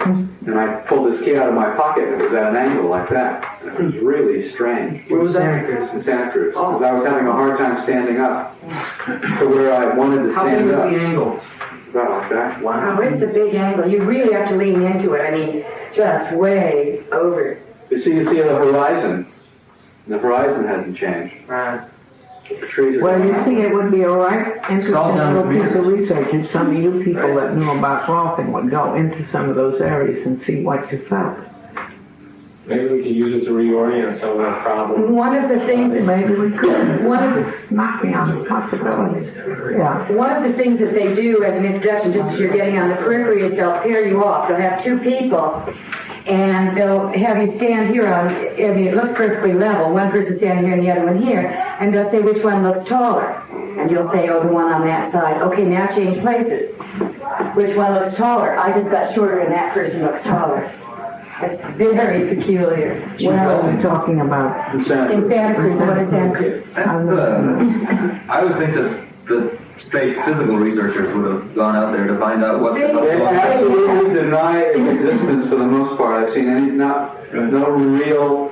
And I pulled this key out of my pocket, and it was at an angle like that. And it was really strange. Where was that? In Santa Cruz. Because I was having a hard time standing up to where I wanted to stand up. angle? About like that. Oh, it's a big angle. You really have to lean into it. I mean, just way over. You see the horizon. The horizon hasn't changed. Right. The trees are Well, you gone. see, it would be a right interesting all down little to piece of meters. research if some of you people that knew about Rolfed would go into some of those areas and see what you felt. Maybe we could use it to reorient some of our problems. One of the things Maybe we could. One of Not beyond the possibility. Yeah. One of the things that they do as an introduction, just as you're getting on the periphery, is they'll pair you off. They'll have 2 people, and they'll have you stand here on, I mean, it looks perfectly level. One person standing here and the other one here, and they'll say which one looks taller. And you'll say, oh, the one on that side. Okay, now change places. Which one looks taller? I just got shorter and that person looks taller. It's very peculiar. Where are we talking about? In Santa In Cruz. Santa Cruz, what is Santa Cruz? I would think that the state physical researchers would have gone out there to find out what the hell They was going on. absolutely deny its existence for the most part. I've seen no real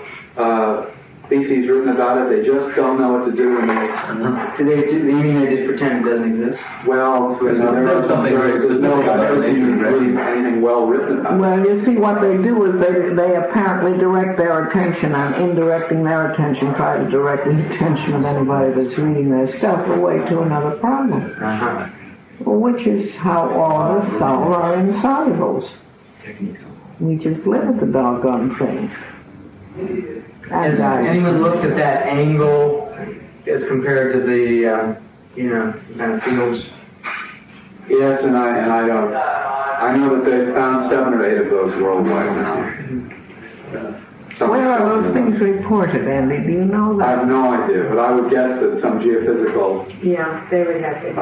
theses written about it. They just don't know what to do. And You mean they just pretend it doesn't exist? well, There's no I've never seen really anything well written about it. Well, you see, what they do is they apparently direct their attention, and in directing their attention, try to direct the attention of anybody that's reading their stuff away to another problem. Which is how all of us solve our insolubles. We just live with the doggone things. Has anyone looked at that angle as compared to the, kind of fields? Yes, and I don't. I know that they've found 7 or 8 of those worldwide now. Where are those things reported, Andy? Do you know I that? have no idea, but I would guess that some geophysical, Yeah, they would have to.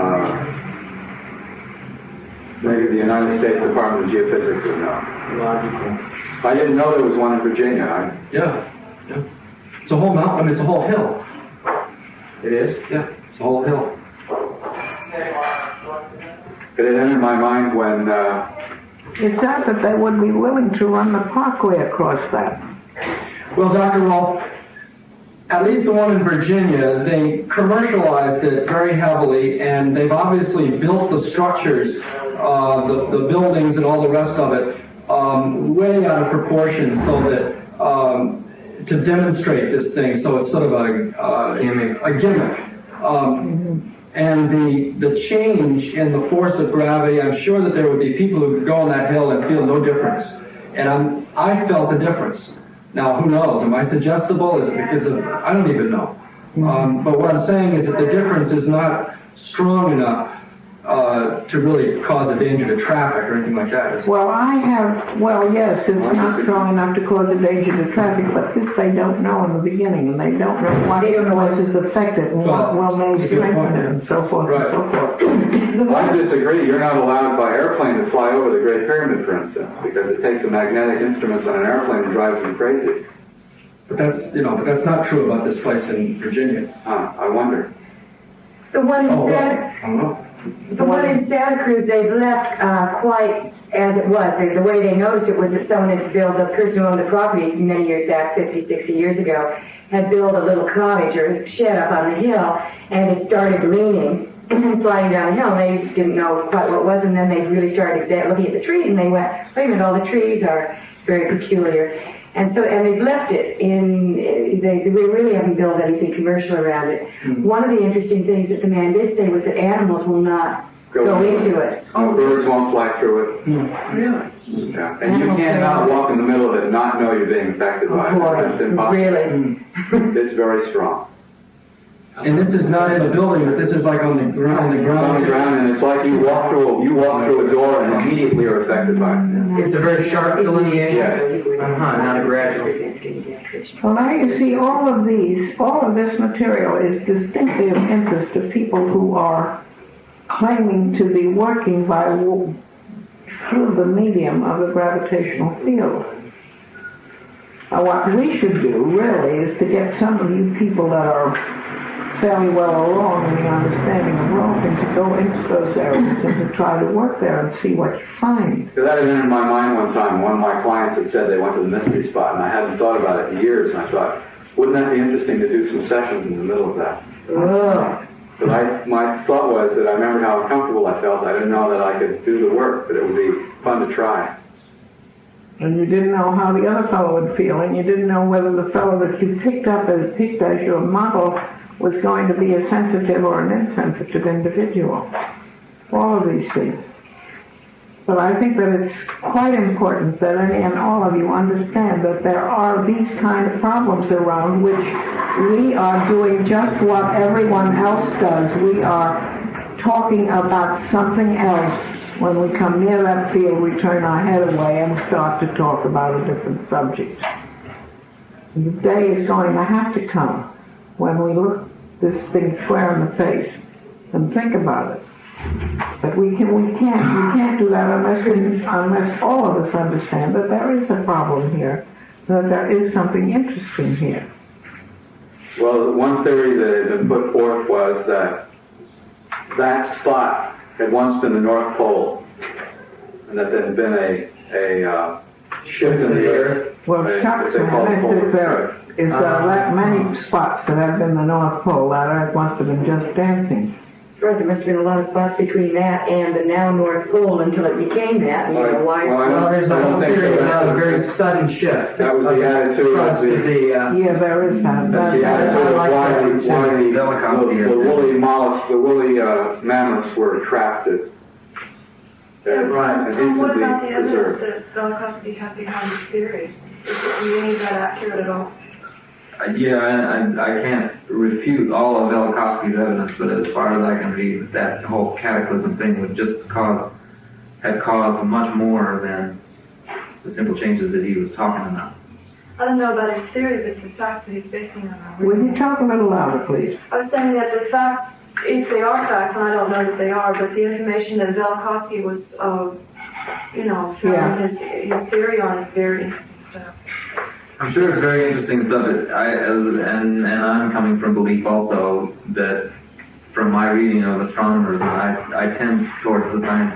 maybe the United States Department of Geophysics would know. Logical. I didn't know there was one in Virginia. Yeah. It's a whole mountain, it's a whole hill. It is? Yeah, it's a whole hill. It had entered my mind when, It's not that they would be willing to run the parkway across that. Well, Dr. Rolf, at least the one in Virginia, they commercialized it very heavily, and they've obviously built the structures, the buildings and all the rest of it, way out of proportion, so that to demonstrate this thing, so it's sort of a gimmick. And the change in the force of gravity, I'm sure that there would be people who would go on that hill and feel no difference. And I felt a difference. Now, who knows? Am I suggestible? Is it because of, I don't even know. But what I'm saying is that the difference is not strong enough to really cause a danger to traffic or anything like that. Well, yes, it's not strong enough to cause a danger to traffic, but this they don't know in the beginning, and they don't know what influences affect it, and what will may strengthen it, and so forth and so forth. Well, I disagree. You're not allowed by airplane to fly over the Great Pyramid, for instance, because it takes the magnetic instruments on an airplane and drives them crazy. But that's not true about this place in Virginia. I wonder. The one in Santa Cruz, they've left quite as it was. The way they noticed it was that someone had built, a person who owned the property many years back, 50, 60 years ago, had built a little cottage or shed up on the hill, and it started leaning and sliding down the hill. They didn't know quite what it was, and then they really started looking at the trees, and they went, wait a minute, all the trees are very peculiar. And they've left it they really haven't built anything commercial around it. Mm-hmm. One of the interesting things that the man did say was that animals will not go into it. Birds won't fly through it. Mm-hmm. Really? Yeah. And you cannot walk in the middle of it and not know you're being affected by it. It's impossible. Really? It's very strong. And this is not in the building, but this is like on the ground. It's on the ground, and it's like you walk through a door and immediately are affected by it. It's a very sharp delineation. Yeah. Not a gradual. Well, now you see all of this material is distinctly of interest to people who are claiming to be working through the medium of the gravitational field. What we should do, really, is to get some of you people that are fairly well along in the understanding of Rolfed to go into those areas and to try to work there and see what you find. That had entered my mind one time. One of my clients had said they went to the mystery spot, and I hadn't thought about it in years, and I thought, wouldn't that be interesting to do some sessions in the middle of that? But my thought was that I remembered how uncomfortable I felt. I didn't know that I could do the work, but it would be fun to try. And you didn't know how the other fellow would feel, and you didn't know whether the fellow that you picked as your model was going to be a sensitive or an insensitive individual. All of these things. But I think that it's quite important that any and all of you understand that there are these kind of problems around which we are doing just what everyone else does. We are talking about something else. When we come near that field, we turn our head away and start to talk about a different subject. The day is going to have to come when we look this thing square in the face and think about it. But we can't do that unless all of us understand that there is a problem here, that there is something interesting here. Well, one theory that had been put forth was that spot had once been the North Pole, and that there had been a shift in the earth. Well, shucks, man, there is many spots that have been the North Pole. That earth must have been just dancing. Right, there must have been a lot of spots between that and the now North Pole until it became that. And there's a whole period of a very sudden shift. That was the attitude of yeah, there is that. That's the attitude of why the woolly mollusks, the woolly mammoths were trapped at. Right. And what about the evidence that Velikovsky had behind his theories? Is any of that accurate at all? I can't refute all of Velikovsky's evidence, but as far as I can read, that whole cataclysm thing would had caused much more than the simple changes that he was talking about. I don't know about his theory, but the facts that he's basing on. Will you talk a little louder, please? I was saying that the facts, if they are facts, and I don't know that they are, but the information that Velikovsky was, showing his theory on is very interesting stuff. I'm sure it's very interesting stuff. And I'm coming from belief also that from my reading of astronomers, I tend towards the science,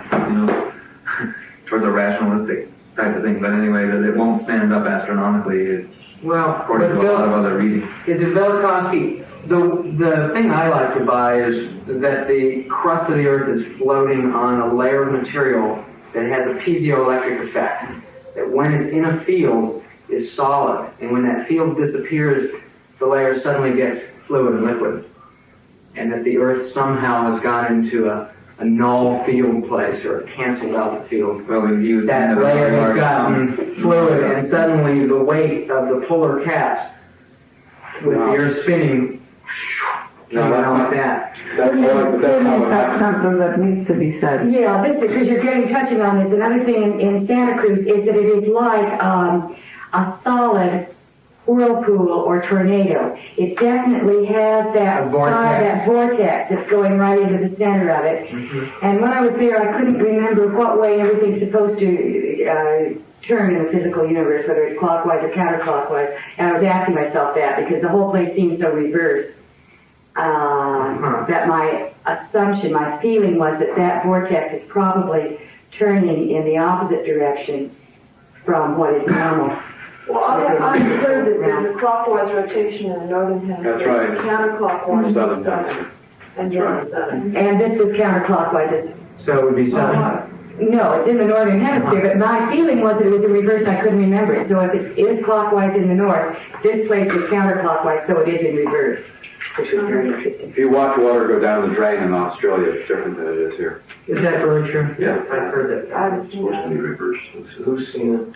towards a rationalistic type of thing. But anyway, that it won't stand up astronomically, Well, according to a lot of other readings. Is it Velikovsky? The thing I like to buy is that the crust of the Earth is floating on a layer of material that has a piezoelectric effect. That when it's in a field, is solid, and when that field disappears, the layer suddenly gets fluid and liquid. And that the Earth somehow has gone into a null field place or a canceled out field. Well, he was That layer has gotten fluid, and suddenly the weight of the polar caps with the Earth spinning came out like that. That's something that needs to be said. Yeah, this is, because you're touching on this, another thing in Santa Cruz is that it is like a solid whirlpool or tornado. It definitely has that vortex that's going right into the center of it. Mm-hmm. And when I was there, I couldn't remember what way everything's supposed to turn in the physical universe, whether it's clockwise or counterclockwise. And I was asking myself that because the whole place seems so reversed. That my assumption, my feeling was that vortex is probably turning in the opposite direction from what is normal. Well, I observed that there's a clockwise rotation in the northern hemisphere. That's right. Counterclockwise in the southern. And you're in the southern. And this was counterclockwise. So it would be southern. No, it's in the northern hemisphere, but my feeling was that it was in reverse and I couldn't remember it. So if it is clockwise in the north, this place was counterclockwise, so it is in reverse, which was very interesting. If you watch water go down the drain in Australia, it's different than it is here. Is that really true? Yes. I've heard that. I haven't seen that. Who's seen it?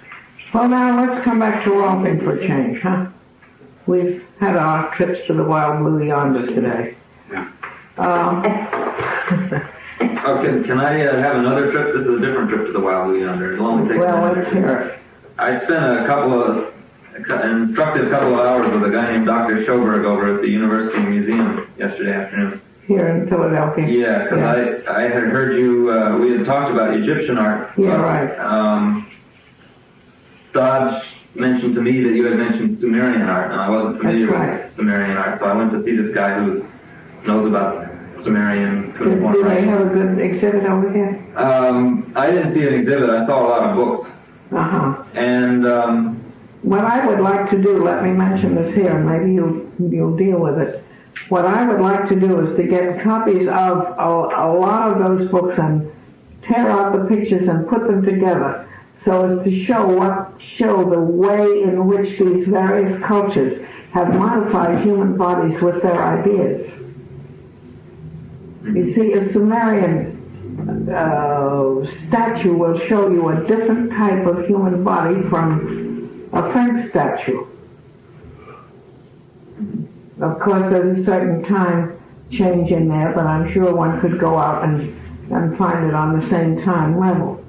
Well, now let's come back to Rolfed for change, huh? We've had our trips to the Wild Blue Yonder today. Yeah. Okay, can I have another trip? This is a different trip to the Wild Blue Yonder. It'll only take Well, a minute. let's hear it. I spent an instructive couple of hours with a guy named Dr. Schoberg over at the University Museum yesterday afternoon. Here in Philadelphia. Yeah, because I had heard you, we had talked about Egyptian art. Yeah, right. Dodge mentioned to me that you had mentioned Sumerian art, and I wasn't familiar with Sumerian art, so I went to see this guy who knows about Sumerian. Do they have a good exhibit over here? I didn't see an exhibit. I saw a lot of books. Uh-huh. And what I would like to do, let me mention this here, and maybe you'll deal with it. What I would like to do is to get copies of a lot of those books and tear out the pictures and put them together so as to show the way in which these various cultures have modified human bodies with their ideas. You see, a Sumerian statue will show you a different type of human body from a French statue. Of course, there's a certain time change in there, but I'm sure one could go out and find it on the same time level.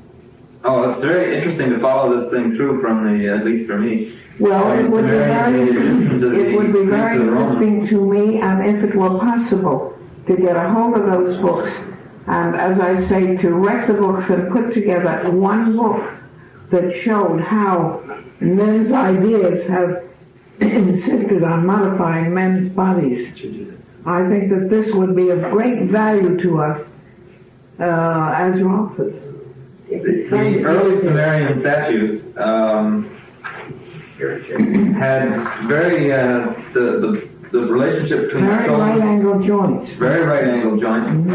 Oh, it's very interesting to follow this thing through from at least for me. Well, it would be very interesting to me, and if it were possible, to get a hold of those books, and as I say, to wreck the books and put together one book that showed how men's ideas have insisted on modifying men's bodies. I think that this would be of great value to us as Rolfeds. The early Sumerian statues had very the relationship between very right-angled joints. Very right-angled joints,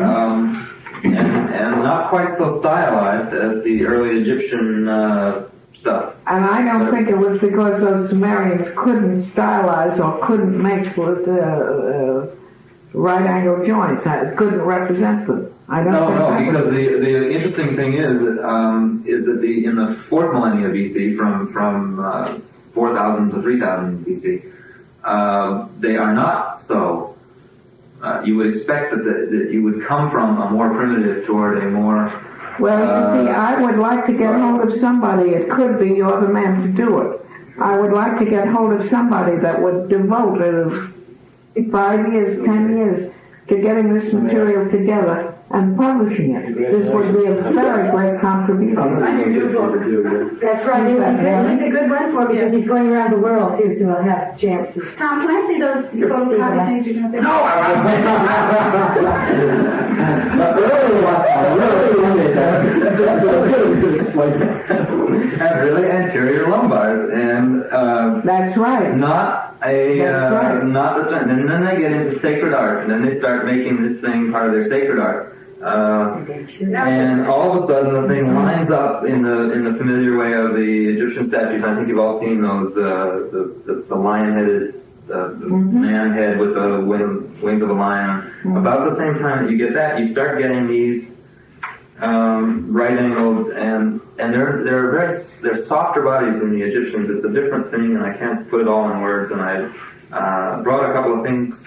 and not quite so stylized as the early Egyptian stuff. And I don't think it was because those Sumerians couldn't stylize or couldn't make right-angled joints. It couldn't represent them. I don't think that because the interesting thing is that in the 4th millennia BC, from 4000 to 3000 BC, they are not so. You would expect that you would come from a more primitive toward a more. Well, you see, I would like to get hold of somebody. It could be you're the man to do it. I would like to get hold of somebody that would devote 5 years, 10 years to getting this material together and publishing it. This would be a very great contribution. That's right. He's a good one for it because he's going around the world too, so he'll have a chance to. Tom, can I see those photocopy things you're going to say? No, Have really anterior lumbars, and That's right. not a That's right. not the and then they get into sacred art, and then they start making this thing part of their sacred art. And all of a sudden, the thing lines up in the familiar way of the Egyptian statues. I think you've all seen those the lion-headed man head with the wings of a lion. About the same time that you get that, you start getting these right-angled and they're softer bodies than the Egyptians. It's a different thing, and I can't put it all in words. And I brought a couple of things,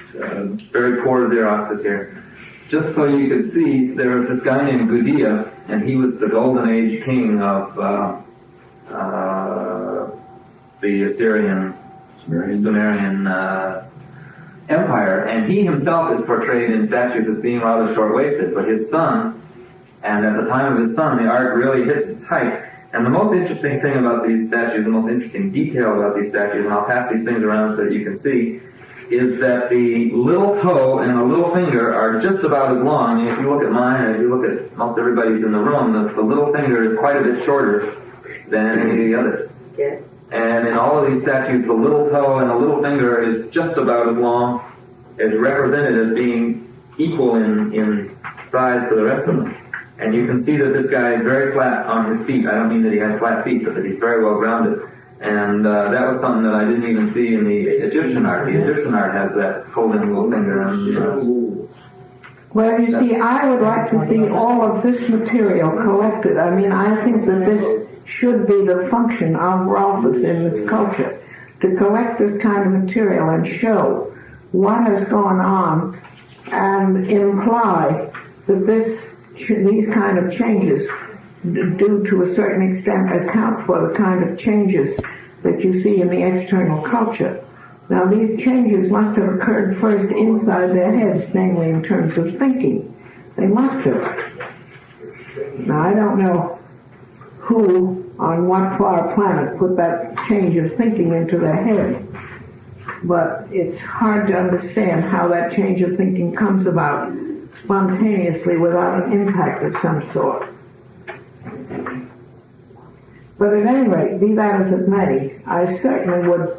very poor Xeroxes here. Just so you could see, there was this guy named Gudea, and he was the Golden Age king of the Assyrian, Sumerian empire, and he himself is portrayed in statues as being rather short-waisted, but his son, and at the time of his son, the art really hits its height. And the most interesting thing about these statues, the most interesting detail about these statues, and I'll pass these things around so that you can see, is that the little toe and the little finger are just about as long. I mean, if you look at mine, and if you look at most everybody's in the room, the little finger is quite a bit shorter than any of the others. Yes. And in all of these statues, the little toe and the little finger is just about as long, is represented as being equal in size to the rest of them. And you can see that this guy is very flat on his feet. I don't mean that he has flat feet, but that he's very well grounded. And that was something that I didn't even see in the Egyptian art. The Egyptian art has that folding little finger. And, Well, you see, I would like to see all of this material collected. I mean, I think that this should be the function of Rolfed in this culture, to collect this kind of material and show what has gone on and imply that these kind of changes do to a certain extent account for the kind of changes that you see in the external culture. Now, these changes must have occurred first inside their heads, namely in terms of thinking. They must have. Now, I don't know who on what far planet put that change of thinking into their head, but it's hard to understand how that change of thinking comes about spontaneously without an impact of some sort. But at any rate, be that as it may, I certainly would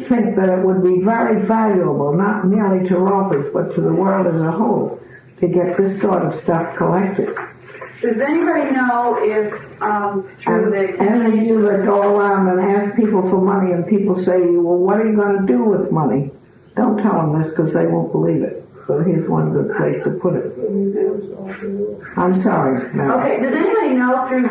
think that it would be very valuable, not merely to Rolfed, but to the world as a whole, to get this sort of stuff collected. Does anybody know if through the And then you would go around and ask people for money, and people say, well, what are you going to do with money? Don't tell them this because they won't believe it. So here's one good place to put it. I'm sorry, Mary. Okay, does anybody know through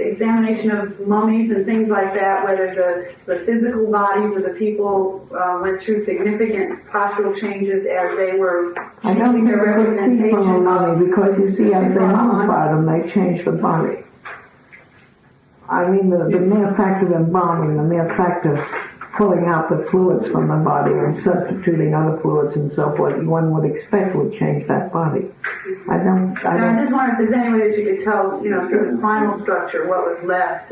examination of mummies and things like that whether the physical bodies of the people went through significant postural changes as they were I don't changing think their we could see from the representation mummy of... because you see, as they mummify them, they change the body. I mean, the mere fact of embalming, the mere fact of pulling out the fluids from the body and substituting other fluids and so forth, one would expect would change that body. I I just wondered if there's any way that you could tell, through the spinal structure, what was left,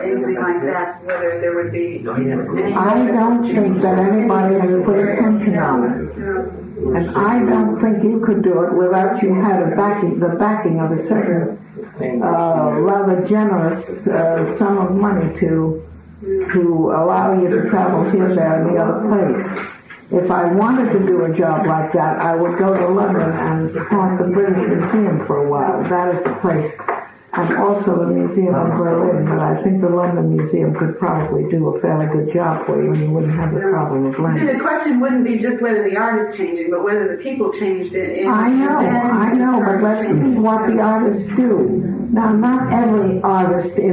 anything like that, whether there would be any... I don't think that anybody has put attention on it. And I don't think you could do it without you had the backing of a certain rather generous sum of money to allow you to travel here, there, and the other place. If I wanted to do a job like that, I would go to London and haunt the British Museum for a while. That is the place. And also the Museum of Berlin, but I think the London Museum could probably do a fairly good job for you and you wouldn't have the problem of See, language. the question wouldn't be just whether the art is changing, but whether the people changed it. I know, but let's see what the artists do. Now, not every artist in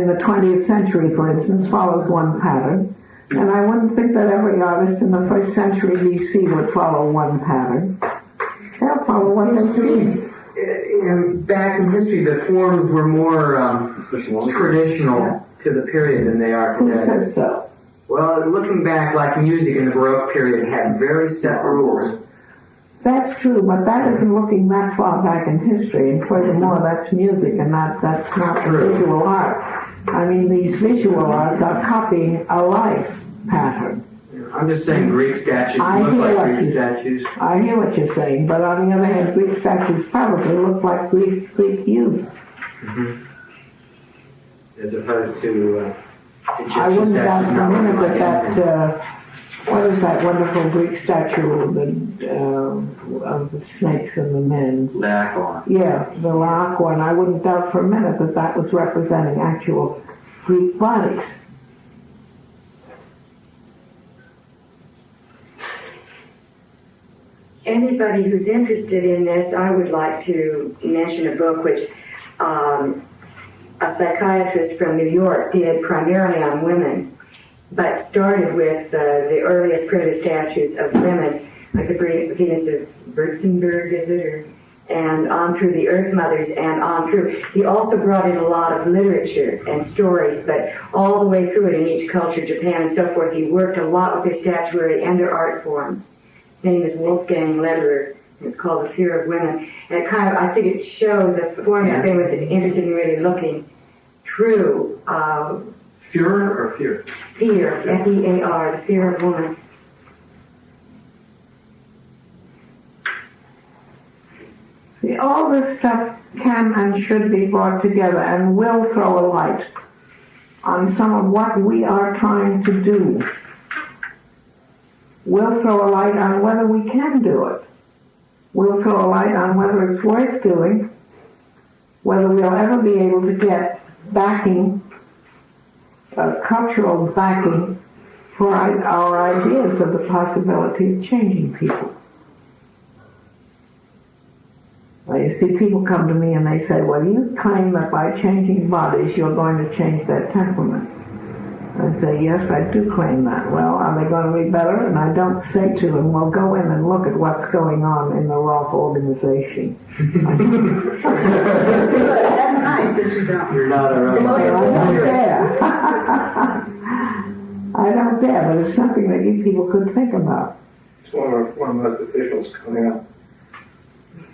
the 20th century, for instance, follows one pattern. And I wouldn't think that every artist in the 1st century BC would follow one pattern. They'll follow what they see. Back in history, the forms were more traditional to the period than they are Who today. says so? Well, looking back, like music in the Baroque period had very set rules. That's true, but that isn't looking that far back in history, and furthermore, that's music, and that's not visual art. I mean, these visual arts are copying a life pattern. I'm just saying Greek statues look like Greek statues. I hear what you're saying, but on the other hand, Greek statues probably look like Greek youths. Mm-hmm. As opposed to Egyptian I wouldn't doubt statues for a not minute looking like that what is that wonderful Greek statue of the snakes and the men? Laocoon. Yeah, the Laocoon. I wouldn't doubt for a minute that that was representing actual Greek bodies. Anybody who's interested in this, I would like to mention a book which a psychiatrist from New York did primarily on women, but started with the earliest primitive statues of women, like the Venus of Württemberg, is it? And on through the Earth Mothers and on through. He also brought in a lot of literature and stories, but all the way through it in each culture, Japan and so forth. He worked a lot with their statuary and their art forms. His name is Wolfgang Lederer. It's called The Fear of Women. And it kind of, I think it shows a formula if anyone's interested in really looking through. Führer or fear? Fear, F-E-A-R, The Fear of Woman. See, all this stuff can and should be brought together and will throw a light on some of what we are trying to do. We'll throw a light on whether we can do it. We'll throw a light on whether it's worth doing, whether we'll ever be able to get backing, cultural backing for our ideas of the possibility of changing people. Well, you see, people come to me and they say, well, you claim that by changing bodies you're going to change their temperaments. I say, yes, I do claim that. Well, are they going to be better? And I don't say to them, well, go in and look at what's going on in the Rolfed organization. That's nice that you don't. You're not around. I don't dare. I don't dare, but it's something that you people could think about. It's one of those officials coming up.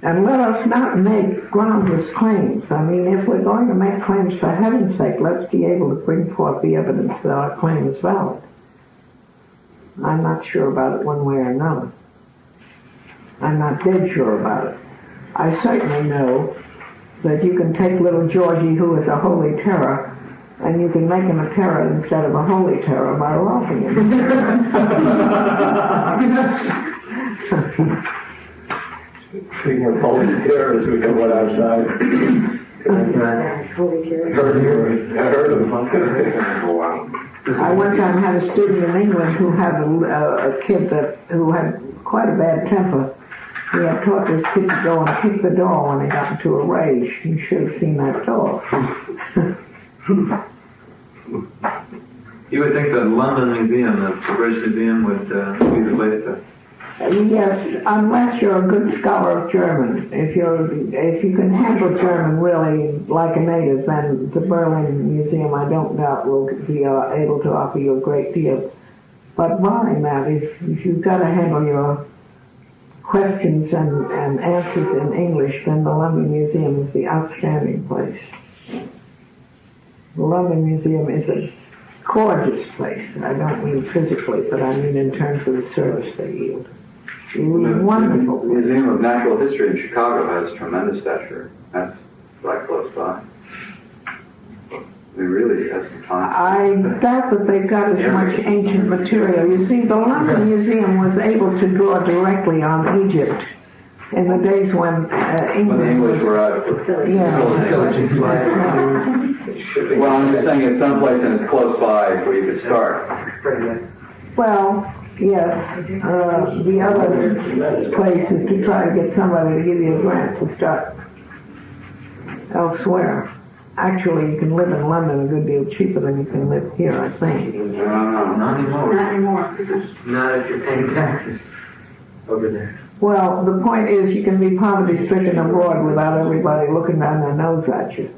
And let us not make groundless claims. I mean, if we're going to make claims, for heaven's sake, let's be able to bring forth the evidence that our claim is valid. I'm not sure about it one way or another. I'm not dead sure about it. I certainly know that you can take little Georgie, who is a holy terror, and you can make him a terror instead of a holy terror by robbing him. Speaking of holy terrorists, we got one outside. Holy terror. I heard of them. Wow. I one time had a student in England who had a kid who had quite a bad temper. He had taught this kid to go and kick the door when he got into a rage. You should have seen that door. You would think the London Museum, the British Museum, would be the place to... Yes, unless you're a good scholar of German. If you can handle German really like a native, then the Berlin Museum, I don't doubt, will be able to offer you a great deal. But barring that, if you've got to handle your questions and answers in English, then the London Museum is the outstanding place. The London Museum is a gorgeous place. I don't mean physically, but I mean in terms of the service they yield. Wonderful. The Museum of Natural History in Chicago has tremendous stature. That's right close by. We really have some time. I doubt that they've got as much ancient material. You see, the London Museum was able to draw directly on Egypt in the days when England... When the English were out. Well, I'm just saying it's someplace and it's close by where you could start. Well, yes. The other place is to try to get somebody to give you a grant to start elsewhere. Actually, you can live in London a good deal cheaper than you can live here, I think. Not anymore. Not anymore. Not if you're paying taxes over there. Well, the point is you can be poverty-stricken abroad without everybody looking down their nose at you.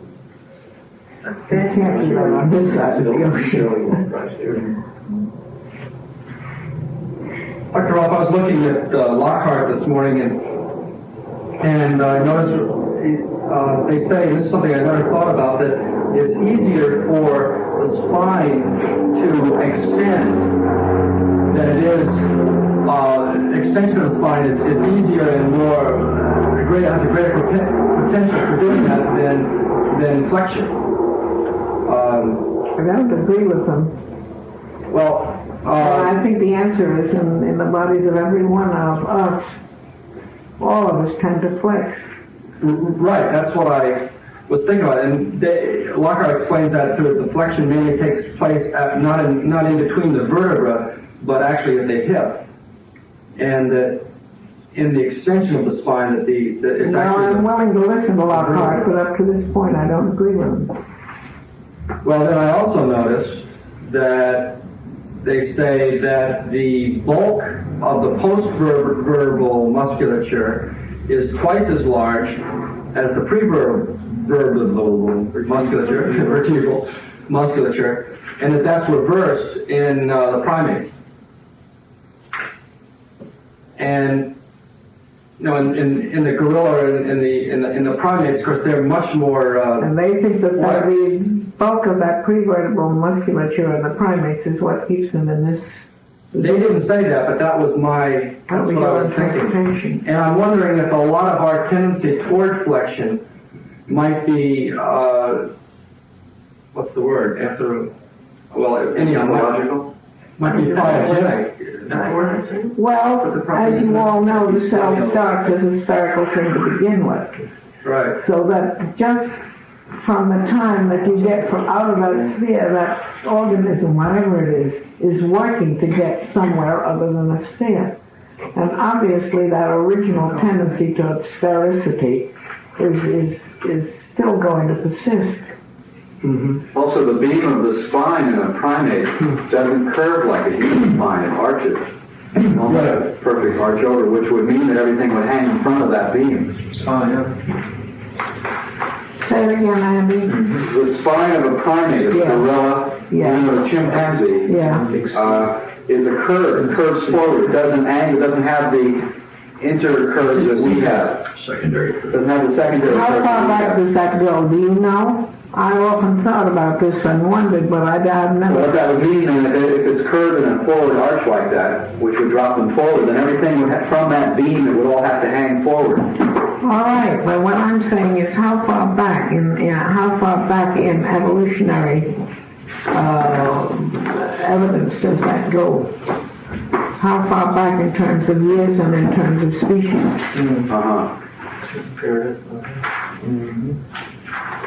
You can't do that on this side of the ocean. Dr. Rolf, I was looking at Lockhart this morning, and I noticed they say, and this is something I never thought about, that it's easier for the spine to extend than it is, extension of the spine is easier and has a greater potential for doing that than flexion. I don't agree with them. Well, I think the answer is in the bodies of every one of us. All of us tend to flex. Right, that's what I was thinking about. And Lockhart explains that the flexion mainly takes place not in between the vertebra, but actually at the hip. And that in the extension of the spine, that it's actually... I'm willing to listen to Lockhart, but up to this point, I don't agree with him. Well, then I also noticed that they say that the bulk of the post-vertebral musculature is twice as large as the pre-vertebral vertebral musculature, and that's reversed in the primates. And in the gorilla and in the primates, of course, they're much more. And they think that the bulk of that prevertebral musculature in the primates is what keeps them in this. They didn't say that, but that's what I was thinking. And I'm wondering if a lot of our tendency toward flexion might be, what's the word? Anthropological? Might be phytogenic. Well, as you all know, the cell starts as a spherical thing to begin with. Right. So that just from the time that you get from out of that sphere, that organism, whatever it is working to get somewhere other than a sphere. And obviously that original tendency towards sphericity is still going to persist. Mm-hmm. Also, the beam of the spine in a primate doesn't curve like a human spine. It arches. Almost a perfect arch over, which would mean that everything would hang in front of that beam. Oh, yeah. Say it again, Andy. The spine of a primate, a gorilla, even a chimpanzee, is a curve. It curves forward. It doesn't have the intercurves that we have. Secondary. It doesn't have the secondary curves. How far back does that go? Do you know? I've often thought about this and wondered, but I've never... What that would mean is that if it's curved in a forward arch like that, which would drop them forward, then everything from that beam, it would all have to hang forward. All right, but what I'm saying is how far back in evolutionary evidence does that go? How far back in terms of years and in terms of species?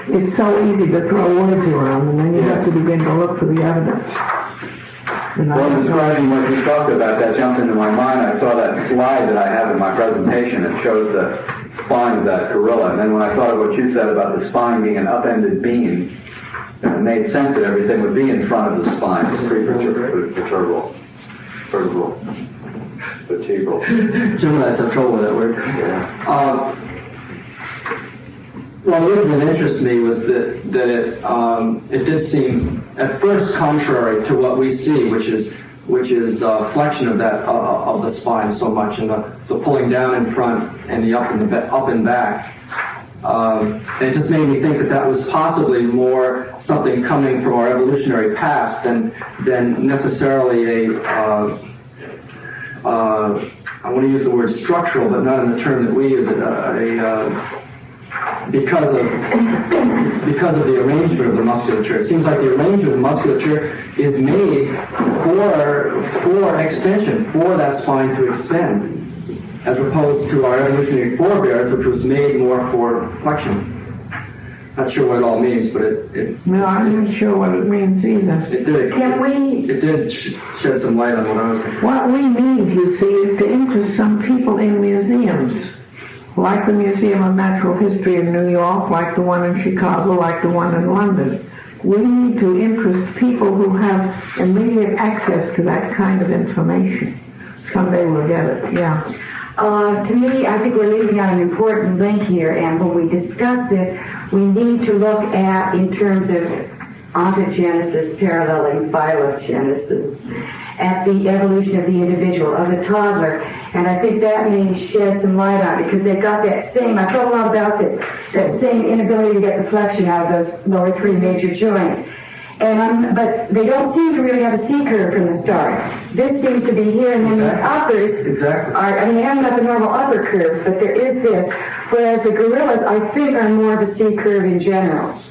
It's so easy to throw words around, and then you have to begin to look for the evidence. Well, describing what you talked about, that jumped into my mind. I saw that slide that I have in my presentation that shows the spine of that gorilla. And then when I thought of what you said about the spine being an upended beam, it made sense that everything would be in front of the spine. It's vertebral. Jim, that's a trouble with that word. What really interested me was that it did seem at first contrary to what we see, which is flexion of the spine so much, and the pulling down in front and the up and back. And it just made me think that was possibly more something coming from our evolutionary past than necessarily I want to use the word structural, but not in the term that we use it, because of the arrangement of the musculature. It seems like the arrangement of the musculature is made for extension, for that spine to extend, as opposed to our evolutionary forebears, which was made more for flexion. Not sure what it all means, but it no, I'm not sure what it means either. It did shed some light on what I was thinking. What we need, you see, is to interest some people in museums, like the Museum of Natural History in New York, like the one in Chicago, like the one in London. We need to interest people who have immediate access to that kind of information. Someday we'll get it, yeah. To me, I think we're leaving out an important link here, and when we discuss this, we need to look at, in terms of ontogenesis paralleling phylogenesis, at the evolution of the individual, of the toddler. And I think that may shed some light on it, because they've got that same, I told a lot about this, that same inability to get the flexion out of those lower three major joints. But they don't seem to really have a C curve from the start. This seems to be here, and then these uppers are, they haven't got the normal upper curves, but there is this. Whereas the gorillas, I think, are more of a C curve in general.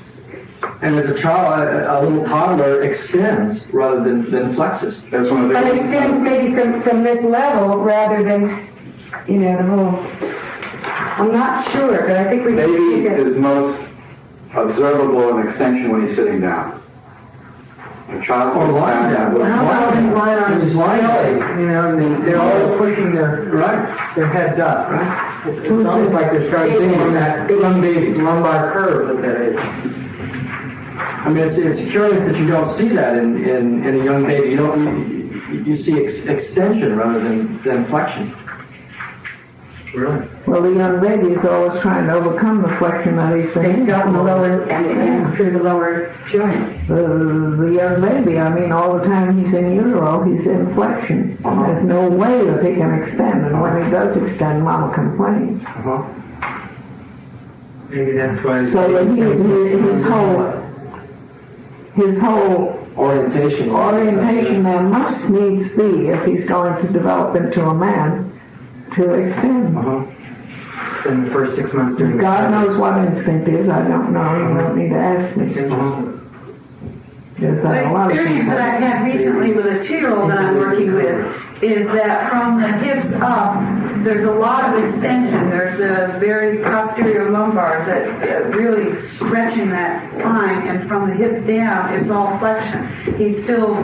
And as a child, a little toddler extends rather than flexes. That's one of the. But it extends maybe from this level rather than, the whole. I'm not sure, but I think we can see Maybe that. is most observable in extension when he's sitting down. A child Or sits lying down. down. How about his line on his Lying. belly? They're always pushing their heads up, right? It's almost like they're starting to on that lumbar curve at that age. I mean, it's curious that you don't see that in a young baby. You see extension rather than flexion. Really? Well, the young baby is always trying to overcome the flexion that he's been. They've gotten the lower and through the lower joints. The young baby, all the time he's in utero, he's in flexion. There's no way that he can extend, and when he does extend, Mama complains. Maybe that's why. So that his whole orientation there must needs be, if he's going to develop into a man, to extend. In the first 6 months during God knows what instinct is. I don't know. You don't need to ask me. There's The a lot of experience things. that I've had recently with a 2-year-old that I'm working with is that from the hips up, there's a lot of extension. There's a very posterior lumbar that really stretching that spine, and from the hips down, it's all flexion. He's starting.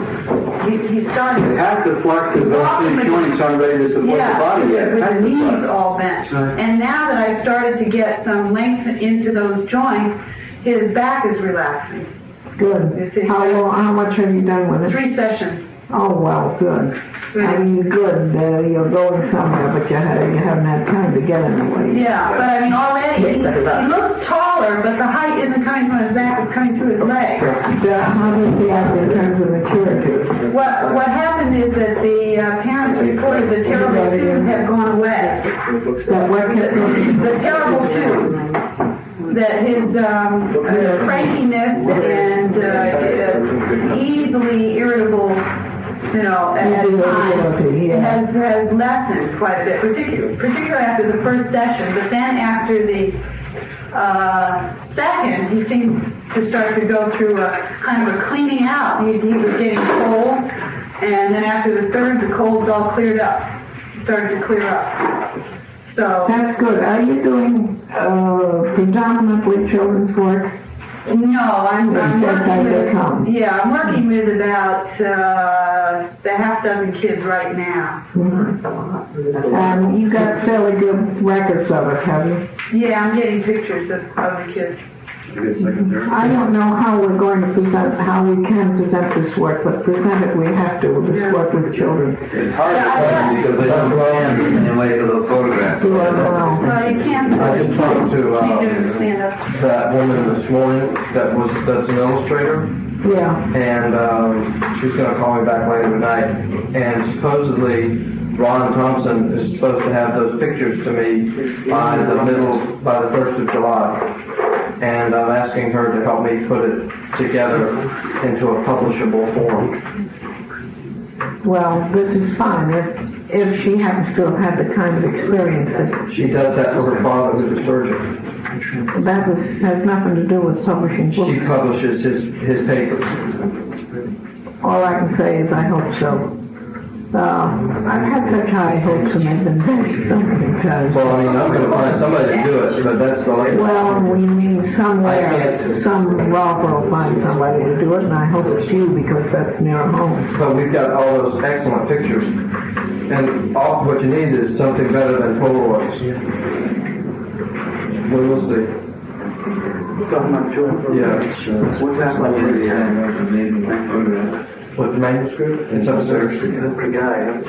It has to flex because those three joints aren't ready to support the body yet. It with has the to knees flex. all bent. And now that I started to get some length into those joints, his back is relaxing. Good. You see, How much have you done with it? 3 sessions. Oh, well, good. Good. You're going somewhere, but you haven't had time to get anywhere. Yeah, but already he looks taller, but the height isn't coming from his back, it's coming through his legs. How does he act in terms of maturity? What happened is that the parents reported the terrible twos had gone away. The terrible twos. That his crankiness and easily irritable, at times has lessened quite a bit, particularly after the first session. But then after the second, he seemed to start to go through a kind of a cleaning out. He was getting colds, and then after the third, the colds all cleared up. Started to clear up. So that's good. Are you doing predominantly children's work? No, I'm working with about a half dozen kids right now. And you got fairly good records of it, have you? Yeah, I'm getting pictures of the kids. I don't know how we can present this work, but present it we have to. This work with children. It's hard to present because they don't stand the same way to those photographs. Well, you can't. I just talked to Stand up. that woman this morning that's an illustrator, Yeah. and she's going to call me back later tonight. And supposedly Ron Thompson is supposed to have those pictures to me by the 1st of July. And I'm asking her to help me put it together into a publishable form. Well, this is fine. If she happens to have had the kind of experience that She does that for her father, who's a surgeon. has nothing to do with publishing She books. publishes his papers. All I can say is I hope so. I've had such high hopes and they've been dashed so many times. Well, I'm going to find somebody to do it, but that's the latest. Well, we mean somewhere, some Rolfed will find somebody to do it, and I hope it's you because that's near home. But we've got all those excellent pictures. And all what you need is something better than Polaroids. We will see. So much joy. Yeah. What's that like? Amazing photograph. With the manuscript? It's upstairs. That's the guy.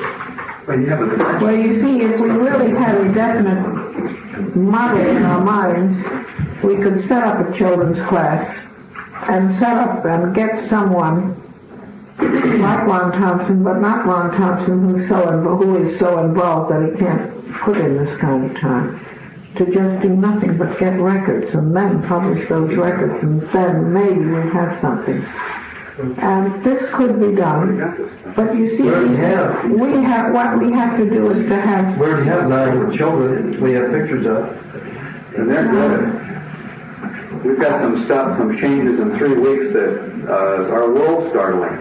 Well, you have a potential. Well, you see, if we really had a definite model in our minds, we could set up a children's class and set up and get someone like Lon Thompson, but not Lon Thompson, who is so involved that he can't put in this kind of time, to just do nothing but get records and then publish those records, and then maybe we have something. And this could be done, but you see, what we have to do is to have. We already have 9 children we have pictures of. And they're good. We've got some changes in 3 weeks that are world startling.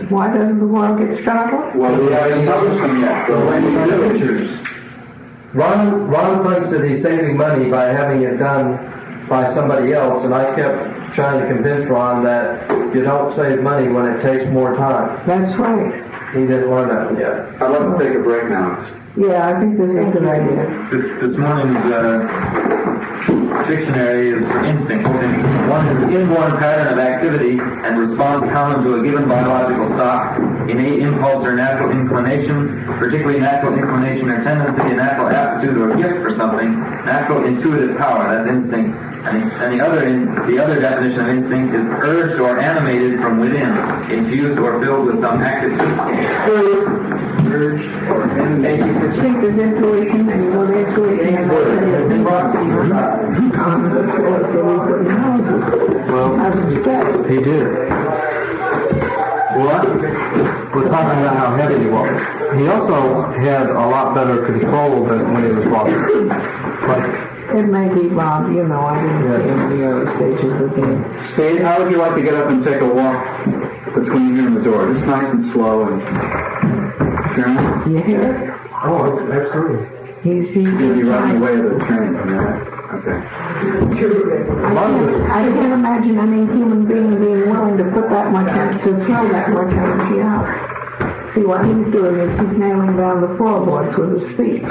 Why doesn't the world get startled? Well, we haven't published them yet. Pictures. Ron thinks that he's saving money by having it done by somebody else, and I kept trying to convince Ron that you don't save money when it takes more time. That's right. He didn't learn that yet. I'd like to take a break now. Yeah, I think this is a good idea. This morning's dictionary is for instinct. One is an inborn pattern of activity and response common to a given biological stock, innate impulse or natural inclination, particularly natural inclination or tendency, a natural aptitude or gift for something, natural intuitive power, that's instinct. And the other definition of instinct is urged or animated from within, infused or filled with some active instinct. Urged or animated. Instinct is intuition, and you know the intuition is He did. What? We're talking about how heavy he was. He also had a lot better control than when he was walking. But it may be Bob, I didn't see him in the early stages of the game. Steve, how would you like to get up and take a walk between here and the door? Just nice and slow and... Sharon? You hear it? Oh, absolutely. He's You'll be running away with the train from there. Okay. I can't imagine any human being being willing to put that much energy, to throw that much energy out. See, what he's doing is he's nailing down the floorboards with his feet.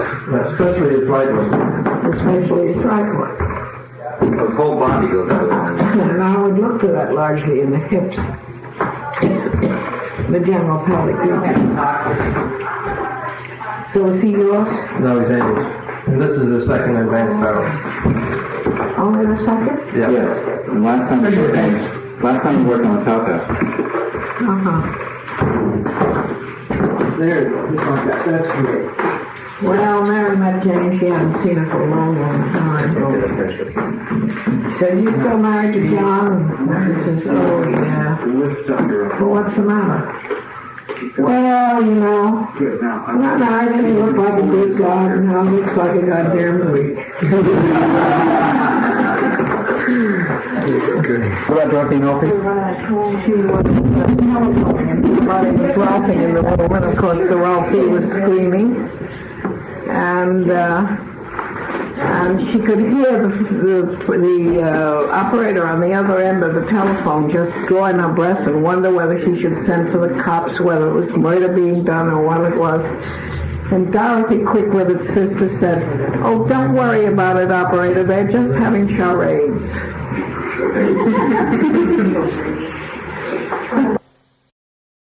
Especially his right one. Especially his right one. His whole body goes out of it. And I would look for that largely in the hips. The general pelvic region. So is he yours? No, he's Andy's. And this is the second advanced battle. Only the second? Yeah. Yes. And last time we worked on the top half. Uh-huh. There, that's great. Well, Mary met Jane. She hadn't seen her for a long, long time. So you still married to John? This is so, yeah. Well, what's the matter? Well, not actually look like a good God, and now looks like a goddamn freak. What about Dorothy Nolte? She was telephoning, and somebody was laughing in the room, and of course the Rolfed was screaming, and she could hear the operator on the other end of the telephone just drawing her breath and wonder whether she should send for the cops, whether it was murder being done or what it was. And Dorothy, quick with it, sister said, "Oh, don't worry about it, operator. They're just having charades."